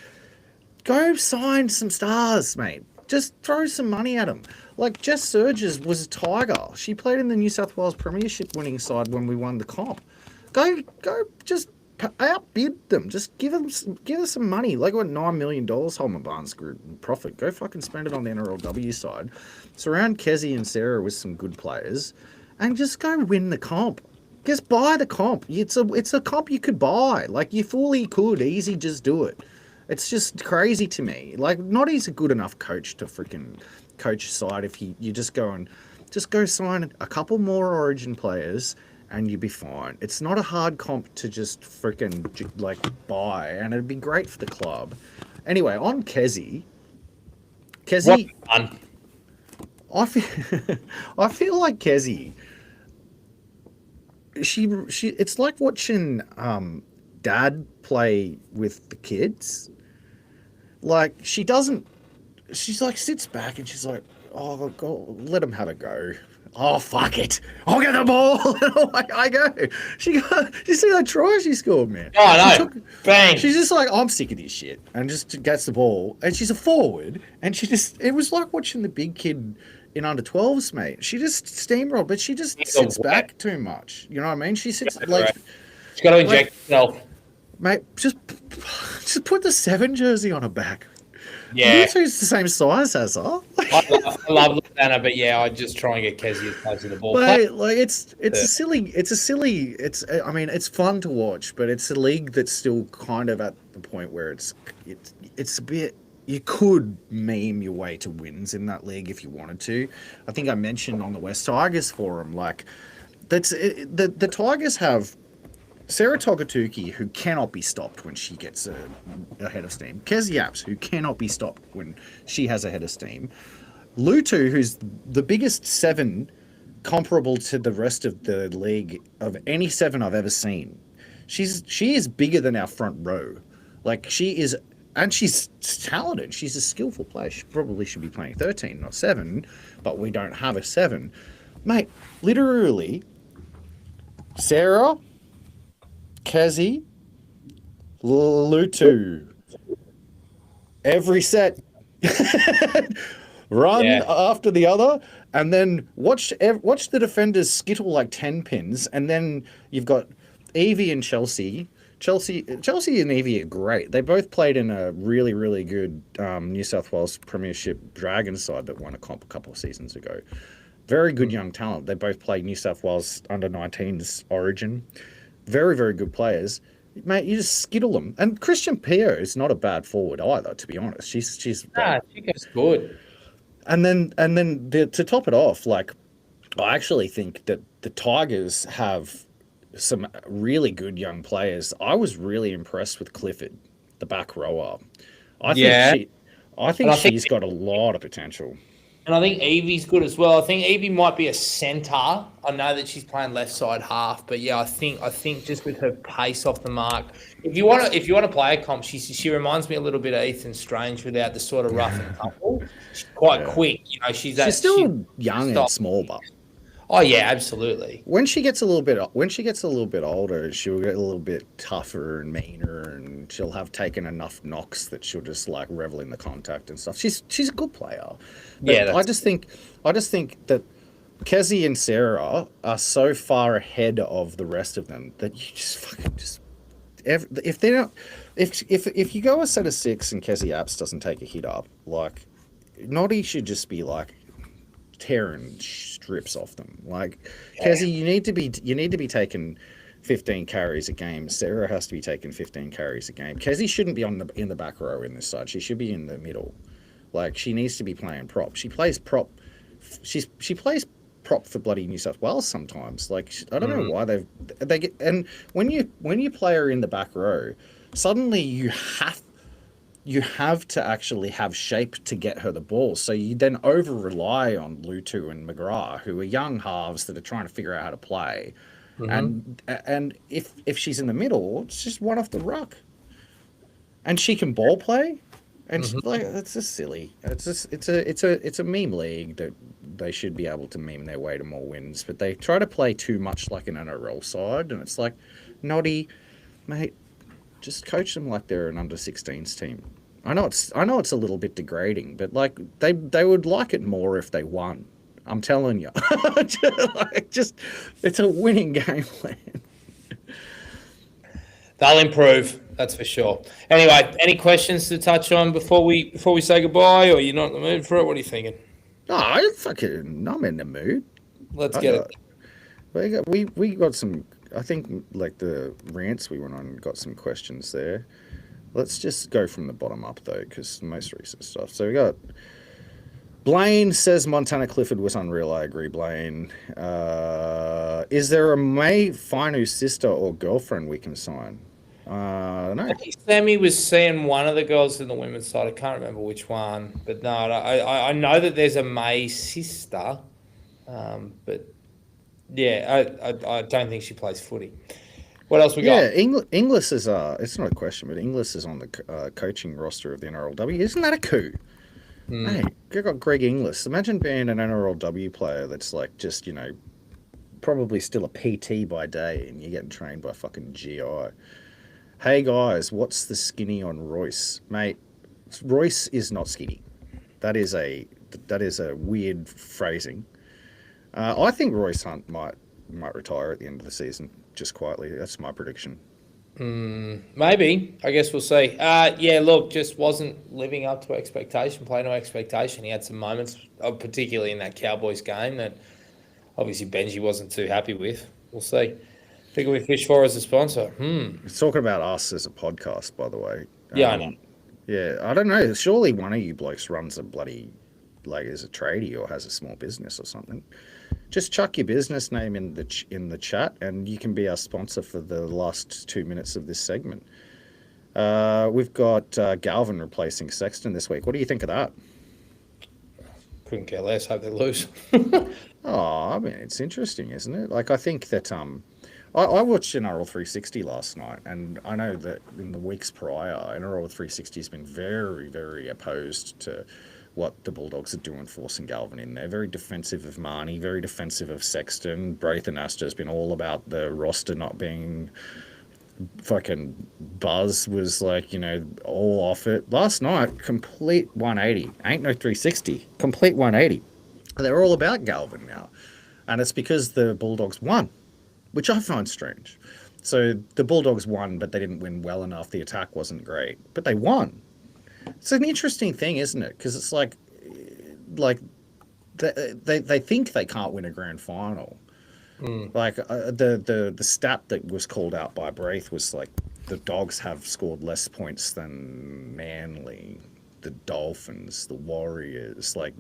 Go sign some stars, mate. Just throw some money at them. Like, Jess Surges was a Tiger. She played in the New South Wales Premiership winning side when we won the comp. Go, just outbid them. Just give us some money. Like, what, $9 million Holman Barnes Group profit. Go fucking spend it on the NRLW side. Surround Kezi and Sarah with some good players, and just go win the comp. Just buy the comp. It's a comp you could buy. Like, you fully could. Easy, just do it. It's just crazy to me. Like, Noddy's a good enough coach to freaking coach side if you just go sign a couple more Origin players and you'd be fine. It's not a hard comp to just freaking like buy, and it'd be great for the club. Anyway, on Kezi, I feel like Kezi, she it's like watching dad play with the kids. Like, she's like sits back and she's like, oh God, let him have a go. oh, fuck it. I'll get the ball. And away I go. You see that try she scored, man? Oh, She no. Bang. she's just like, I'm sick of this shit. And just gets the ball. And she's a forward. And it was like watching the big kid in under 12s, mate. She just steamrolled, but she just sits back too much. You know what I mean? She sits like. She's got to inject herself. Mate, just put the 7 jersey on her back. Yeah. Lutu's the same size as her. I love Lana, but yeah, I just try and get Kessie as close to the ball. Mate, like it's I mean, it's fun to watch, but it's a league that's still kind of at the point where it's a bit. You could meme your way to wins in that league if you wanted to. I think I mentioned on the West Tigers forum, like the Tigers have Sarah Togatuki, who cannot be stopped when she gets ahead of steam. Kes Yaps, who cannot be stopped when she has a head of steam. Lutu, who's the biggest 7 comparable to the rest of the league of any 7 I've ever seen. She is bigger than our front row. Like, she is, and she's talented. She's a skillful player. She probably should be playing 13, not 7, but we don't have a 7. Mate, literally, Sarah, Kessie, Lutu, every set, run after the other, and then watch the defenders skittle like 10 pins, and then you've got Evie and Chelsea. Chelsea and Evie are great. They both played in a really, really good New South Wales Premiership Dragons side that won a comp a couple of seasons ago. Very good young talent. They both played New South Wales under-19s Origin. Very, very good players. Mate, you just skittle them. And Christian Pio is not a bad forward either, to be honest. She goes good. And then to top it off, like, I actually think that the Tigers have some really good young players. I was really impressed with Clifford, the back rower. I think she's got a lot of potential. And I think Evie's good as well. I think Evie might be a centre. I know that she's playing left side half, but yeah, I think just with her pace off the mark, if you want to play a comp, she reminds me a little bit of Ethan Strange without the sort of rough and tumble. She's quite quick, you know. She's still young and small, but. Oh yeah, absolutely. When she gets a little bit older, she'll get a little bit tougher and meaner, and she'll have taken enough knocks that she'll just like revel in the contact and stuff. She's a good player. But I just think that Kessie and Sarah are so far ahead of the rest of them that you just fucking if you go a set of 6 and Kessie Apps doesn't take a hit up, like, Noddy should just be like tearing strips off them. Like, Kessie, you need to be taking 15 carries a game. Sarah has to be taking 15 carries a game. Kessie shouldn't be in the back row in this side. She should be in the middle. Like, she needs to be playing prop. She plays prop. She plays prop for bloody New South Wales sometimes. Like, I don't know why they get. And when you play her in the back row, suddenly you have to actually have shape to get her the ball. So you then over rely on Lutu and McGrath, who are young halves that are trying to figure out how to play. And if she's in the middle, it's just one off the ruck, and she can ball play. And like, it's just silly. It's a meme league that they should be able to meme their way to more wins, but they try to play too much like an NRL side, and it's like, Noddy, mate, just coach them like they're an under 16s team. I know it's a little bit degrading, but like they would like it more if they won. I'm telling you, it's a winning game plan. They'll improve, that's for sure. Anyway, any questions to touch on before we say goodbye, or you're not in the mood for it? What are you thinking? No, I'm in the mood. Let's get it. We got some. I think like the rants we went on got some questions there. Let's just go from the bottom up though, because most recent stuff. So we got Blaine says Montana Clifford was unreal. I agree, Blaine. Is there a May Finu sister or girlfriend we can sign? No. Sammy was seeing one of the girls in the women's side. I can't remember which one, but no, I know that there's a May sister, but yeah, I don't think she plays footy. What else we got? Yeah, Inglis is it's not a question, but Inglis is on the coaching roster of the NRLW. Isn't that a coup? Mm. Hey, you got Greg Inglis. Imagine being an NRLW player that's like just, probably still a PT by day and you're getting trained by fucking GI. Hey guys, what's the skinny on Royce? Mate, Royce is not skinny. That is a that is a weird phrasing. I think Royce Hunt might retire at the end of the season, just quietly. That's my prediction. Maybe. I guess we'll see. Yeah, look, just wasn't living up to expectation, playing to expectation. He had some moments, particularly in that Cowboys game, that obviously Benji wasn't too happy with. We'll see. Figure we fish for as a sponsor. It's talking about us as a podcast, by the way. Yeah, I know. Yeah, I don't know. Surely one of you blokes runs a bloody, like, is a tradie or has a small business or something. Just chuck your business name in the chat, and you can be our sponsor for the last 2 minutes of this segment. We've got Galvin replacing Sexton this week. What do you think of that? Couldn't care less. Hope they lose. Oh, I mean, it's interesting, isn't it? Like, I think that I watched NRL 360 last night, and I know that in the weeks prior, NRL 360 has been very, very opposed to what the Bulldogs are doing, forcing Galvin in there. Very defensive of Marnie, very defensive of Sexton. Braithen Astor has been all about the roster not being fucking. Buzz was like, all off it. Last night, complete 180. Ain't no 360. Complete 180. They're all about Galvin now. And it's because the Bulldogs won, which I find strange. So the Bulldogs won, but they didn't win well enough. The attack wasn't great, but they won. It's an interesting thing, isn't it? Because it's like they think they can't win a grand final. Like the stat that was called out by Braith was like the Dogs have scored less points than Manly, the Dolphins, the Warriors. Like,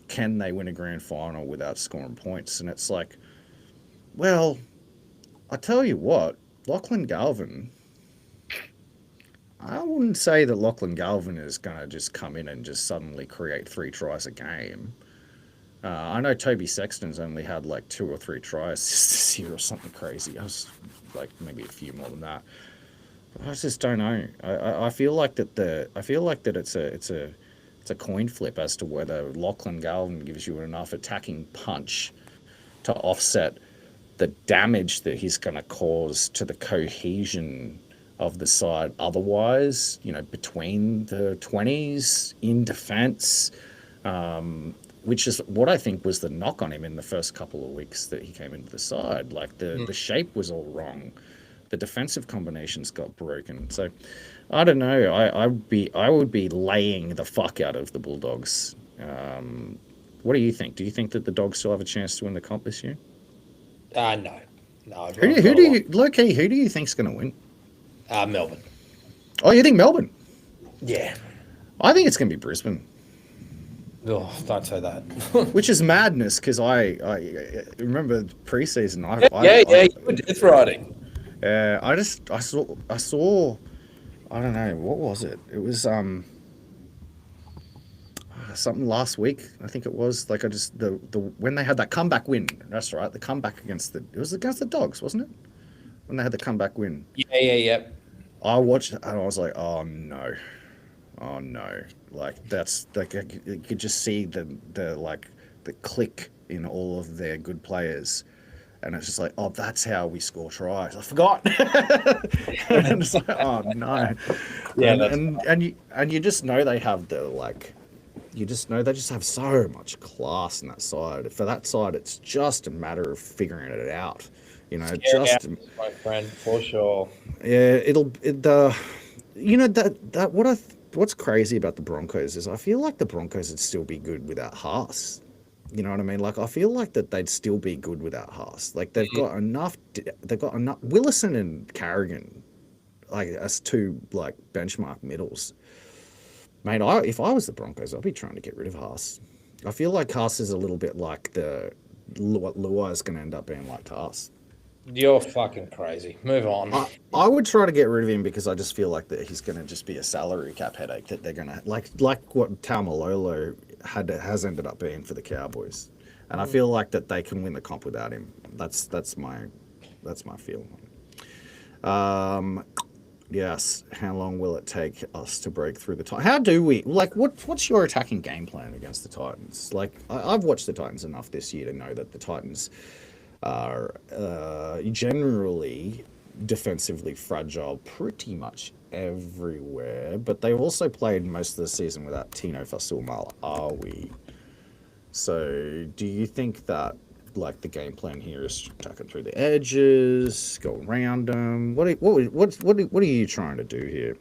can they win a grand final without scoring points? And it's like, well, I tell you what, Lachlan Galvin. I wouldn't say that Lachlan Galvin is going to just come in and just suddenly create 3 tries a game. I know Toby Sexton's only had like 2 or 3 tries this year or something crazy. I was like maybe a few more than that. But I just don't know. I feel like that it's a coin flip as to whether Lachlan Galvin gives you enough attacking punch to offset the damage that he's going to cause to the cohesion of the side otherwise, between the 20s in defence, which is what I think was the knock on him in the first couple of weeks that he came into the side. Like the shape was all wrong. The defensive combinations got broken. So I don't know. I would be laying the fuck out of the Bulldogs. What do you think? Do you think that the Dogs still have a chance to win the comp this year? No. Who do you low key? Who do you think's going to win? Melbourne. Oh, you think Melbourne? Yeah. I think it's going to be Brisbane. Oh, don't say that. Which is madness because I remember preseason. You were death riding. I saw. I don't know what was it. It was something last week. I think it was like the when they had that comeback win. That's right. The comeback against it was against the Dogs, wasn't it? When they had the comeback win. Yeah. I watched it and I was like, oh no. Like that's like you could just see the click in all of their good players, and it's just like, oh, that's how we score tries. I forgot. And it's like, oh no. Yeah, and you just know they have you just know they just have so much class in that side. For that side, it's just a matter of figuring it out. My friend, for sure. Yeah, what's crazy about the Broncos is I feel like the Broncos would still be good without Haas. You know what I mean? Like, I feel like that they'd still be good without Haas. Like, they've got enough. Willison and Carrigan, like, as 2 like benchmark middles. Mate, if I was the Broncos, I'd be trying to get rid of Haas. I feel like Haas is a little bit like what Luai is going to end up being like to us. You're fucking crazy. Move on. I would try to get rid of him because I just feel like that he's going to just be a salary cap headache that they're going to like what Taumalolo has ended up being for the Cowboys, and I feel like that they can win the comp without him. That's my feeling. Yes. How long will it take us to break through the Titans? How do we like? What's your attacking game plan against the Titans? Like, I've watched the Titans enough this year to know that the Titans are generally defensively fragile, pretty much everywhere. But they've also played most of the season without Tino Fasumal. So, do you think that like the game plan here is attacking through the edges, go around them? What are you trying to do here?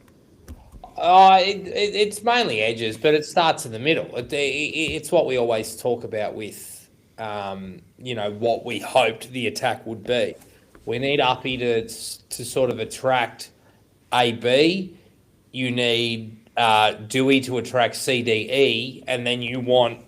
It's mainly edges, but it starts in the middle. It's what we always talk about with, what we hoped the attack would be. We need Uppy to sort of attract AB. You need Dewey to attract CDE, and then you want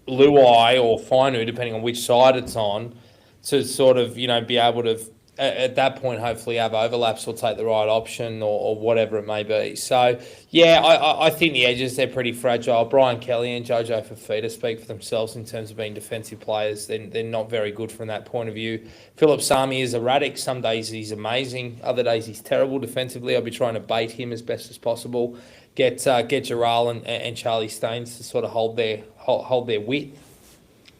Luai or Finu, depending on which side it's on, to sort of be able to at that point hopefully have overlaps or take the right option or whatever it may be. So yeah, I think the edges they're pretty fragile. Brian Kelly and Jojo Fafita speak for themselves in terms of being defensive players. They're not very good from that point of view. Philip Sami is erratic. Some days he's amazing. Other days he's terrible defensively. I'll be trying to bait him as best as possible. Get Giral and Charlie Staines to sort of hold their width.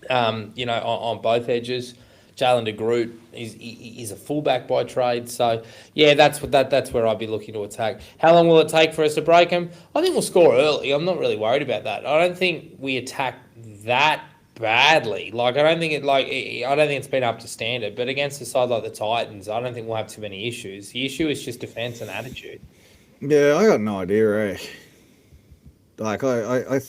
On both edges. Jalen de Groot is a fullback by trade, so yeah, that's where I'd be looking to attack. How long will it take for us to break them? I think we'll score early. I'm not really worried about that. I don't think we attack that badly. Like I don't think it's been up to standard. But against a side like the Titans, I don't think we'll have too many issues. The issue is just defense and attitude. Yeah, I got no idea, eh? Like I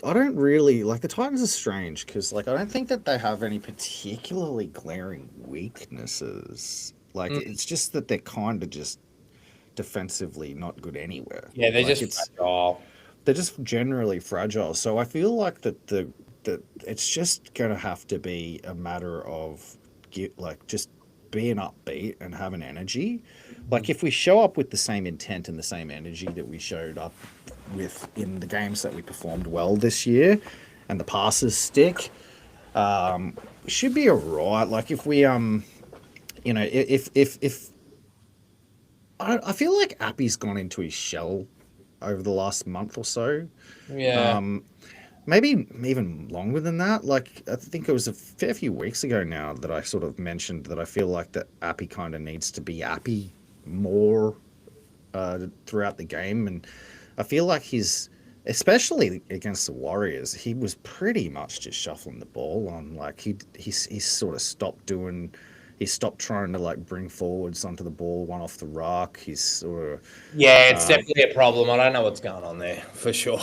don't really like the Titans are strange because like I don't think that they have any particularly glaring weaknesses. Like Mm. it's just that they're kind of just defensively not good anywhere. Yeah, they're Like just it's fragile. they're just generally fragile. So I feel like that it's just gonna have to be a matter of like just being upbeat and having energy. Like if we show up with the same intent and the same energy that we showed up with in the games that we performed well this year, and the passes stick, we should be alright. Like if we if I feel like Appy's gone into his shell over the last month or so. Yeah. Maybe even longer than that. Like I think it was a fair few weeks ago now that I sort of mentioned that I feel like that Appy kind of needs to be Appy more throughout the game, and I feel like especially against the Warriors, he was pretty much just shuffling the ball on. Like he's sort of he stopped trying to like bring forwards onto the ball, one off the rock. He's sort of Yeah, it's definitely a problem. I don't know what's going on there for sure.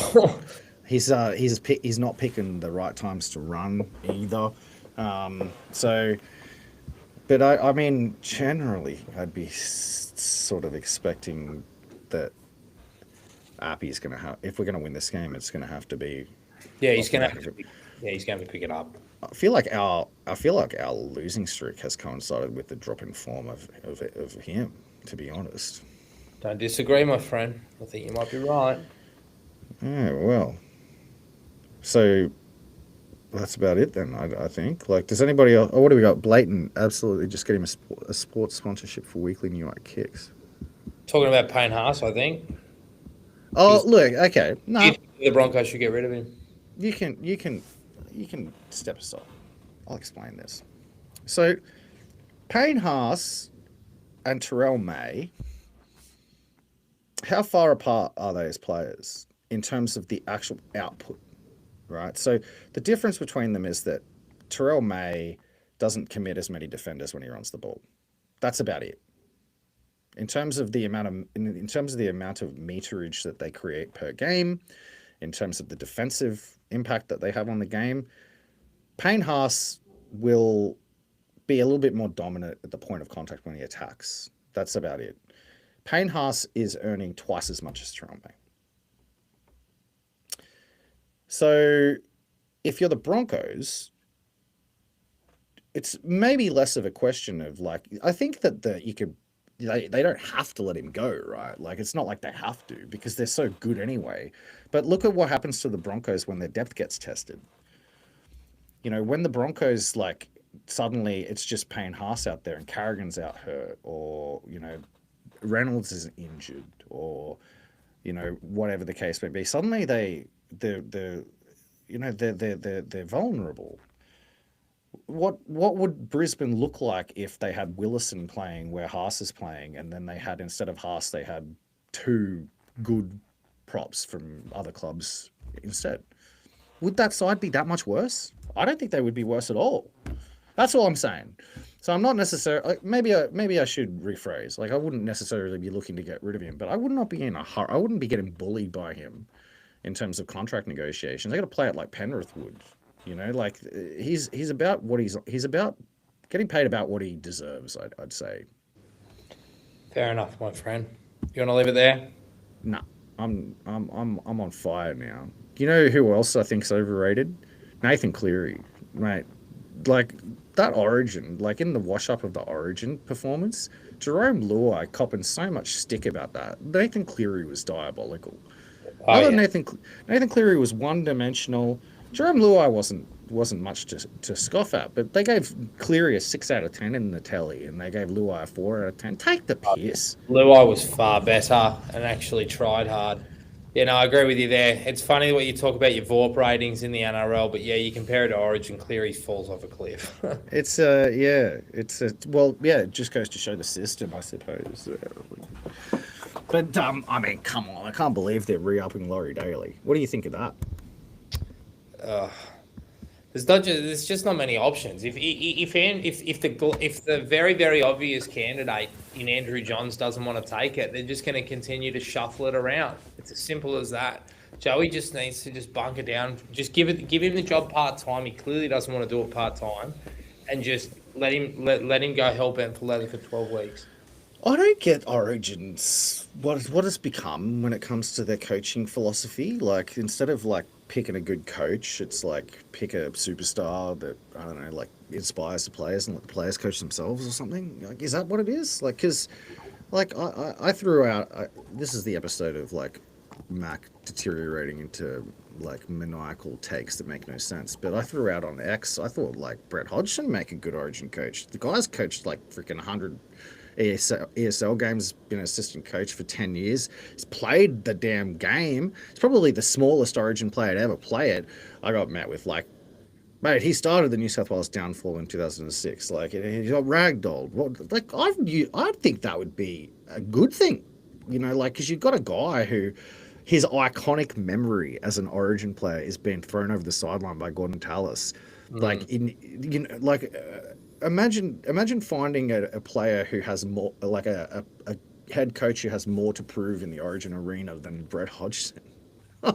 he's not picking the right times to run either. So, but I mean, generally, I'd be sort of expecting that Appy's going to have, if we're going to win this game, it's going to have to be Yeah, off the back of it. he's gonna pick it up. I feel like our losing streak has coincided with the drop in form of him. To be honest. Don't disagree, my friend. I think you might be right. Yeah, well, so that's about it then. I think. Like, does anybody else? Oh, what do we got? Blatant, absolutely. Just get him a sports sponsorship for weekly New York Kicks. Talking about Payne Haas, I think. Oh, look. Okay, no, The Broncos should get rid of him. you can step aside. I'll explain this. So, Payne Haas and Terrell May, how far apart are they as players in terms of the actual output? Right. So the difference between them is that Terrell May doesn't commit as many defenders when he runs the ball. That's about it. In terms of the amount of meterage that they create per game, in terms of the defensive impact that they have on the game, Payne Haas will be a little bit more dominant at the point of contact when he attacks. That's about it. Payne Haas is earning twice as much as Terrell May. So if you're the Broncos, it's maybe less of a question of like, I think that they don't have to let him go, right? Like it's not like they have to because they're so good anyway. But look at what happens to the Broncos when their depth gets tested. When the Broncos like suddenly it's just Payne Haas out there and Carrigan's out hurt, or Reynolds is injured or whatever the case may be, suddenly they're they're vulnerable. What would Brisbane look like if they had Willison playing where Haas is playing, and then they had, instead of Haas, they had two good props from other clubs instead? Would that side be that much worse? I don't think they would be worse at all. That's all I'm saying. So I'm not necessarily, like, maybe I should rephrase. Like, I wouldn't necessarily be looking to get rid of him, but I would not be in a hurry. I wouldn't be getting bullied by him in terms of contract negotiations. They got to play it like Penrith would. Like, he's about what he's about, getting paid about what he deserves. I'd say. Fair enough, my friend. You want to leave it there? Nah, I'm on fire now. You know who else I think's overrated? Nathan Cleary, mate. Like, that Origin, like in the wash up of the Origin performance, Jerome Luai copping so much stick about that. Nathan Cleary was diabolical. Oh, I thought yeah. Nathan Cleary was one dimensional. Jerome Luai wasn't much to scoff at, but they gave Cleary a 6 out of 10 in the telly, and they gave Luai a 4 out of 10. Take the piss. Luai was far better and actually tried hard. Yeah, no, I agree with you there. It's funny what you talk about your VORP ratings in the NRL, but yeah, you compare it to Origin, Cleary falls off a cliff. It just goes to show the system, I suppose. But I mean, come on, I can't believe they're re-upping Laurie Daly. What do you think of that? There's just not many options. If the very, very obvious candidate in Andrew Johns doesn't want to take it, they're just going to continue to shuffle it around. It's as simple as that. Joey just needs to just bunker down, just give him the job part time. He clearly doesn't want to do it part time, and just let him go hell bent for leather for 12 weeks. I don't get Origins what it's become when it comes to their coaching philosophy. Like, instead of like picking a good coach, it's like pick a superstar that, I don't know, like inspires the players and let the players coach themselves or something. Like, is that what it is? Like, because like I threw out this is the episode of like Mac deteriorating into like maniacal takes that make no sense. But I threw out on X, I thought like Brett Hodgson make a good Origin coach. The guy's coached like freaking 100 ESL games, been an assistant coach for 10 years. He's played the damn game. He's probably the smallest Origin player to ever play it. I got met with like, mate, he started the New South Wales downfall in 2006. Like, he got ragdolled. Well, like, I think that would be a good thing, like, because you've got a guy who his iconic memory as an Origin player is being thrown over the sideline by Gordon Tallis. Like, imagine finding a player who has more, like a head coach who has more to prove in the Origin arena than Brett Hodgson. I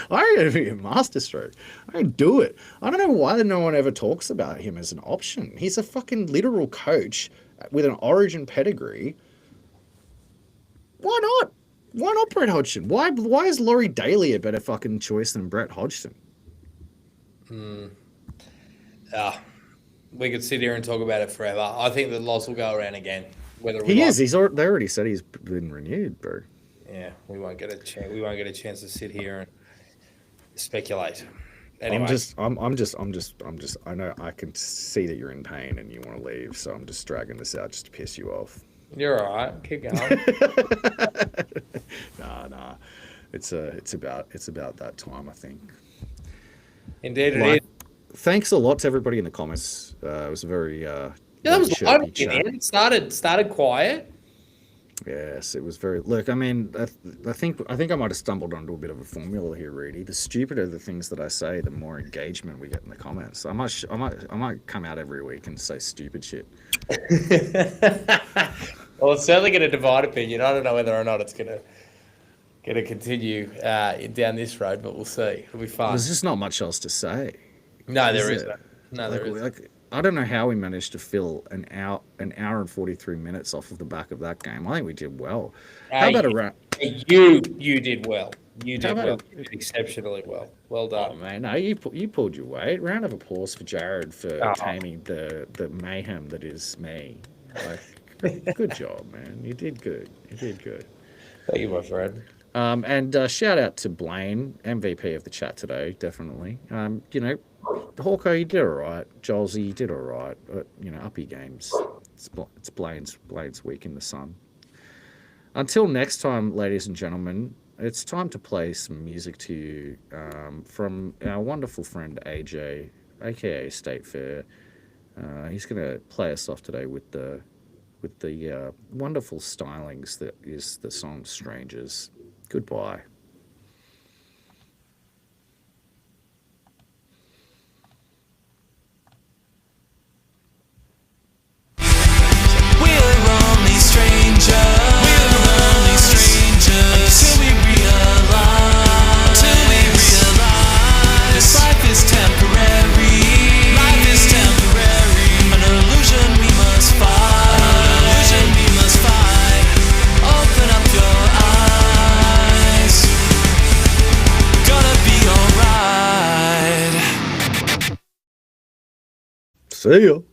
reckon it'd be a masterstroke. I don't do it. I don't know why no one ever talks about him as an option. He's a fucking literal coach with an Origin pedigree. Why not? Why not Brett Hodgson? Why is Laurie Daly a better fucking choice than Brett Hodgson? We could sit here and talk about it forever. I think the loss will go around again. Whether he is, they already said he's been renewed, bro. Yeah, we won't get a chance. We won't get a chance to sit here and speculate. Anyway. I'm just. I know I can see that you're in pain and you want to leave, so I'm just dragging this out just to piss you off. You're all right. Keep going. Nah. It's about that time, I think. Indeed, it is. Thanks a lot to everybody in the comments. It was a very that was live again. It started quiet. Yes, it was very. Look, I mean, I think I might have stumbled onto a bit of a formula here, Reedy. The stupider the things that I say, the more engagement we get in the comments. I might come out every week and say stupid shit. Well, it's certainly going to divide opinion. I don't know whether or not it's going to continue down this road, but we'll see. It'll be fun. There's just not much else to say. No, there isn't. No, there isn't. Like, I don't know how we managed to fill an hour and 43 minutes off of the back of that game. I think we did well. How about a round? You did well. You did well. You did exceptionally well. Well done. Oh, man, no, you pulled your weight. Round of applause for Jared for taming the mayhem that is me. Like, good job, man. You did good. Thank you, my friend. And shout out to Blaine, MVP of the chat today, definitely. Hawko, you did all right. Jolsey, you did all right. But, up your games. It's Blaine's week in the sun. Until next time, ladies and gentlemen, it's time to play some music to you from our wonderful friend AJ, aka State Fair. He's going to play us off today with the wonderful stylings that is the song Strangers. Goodbye. See ya.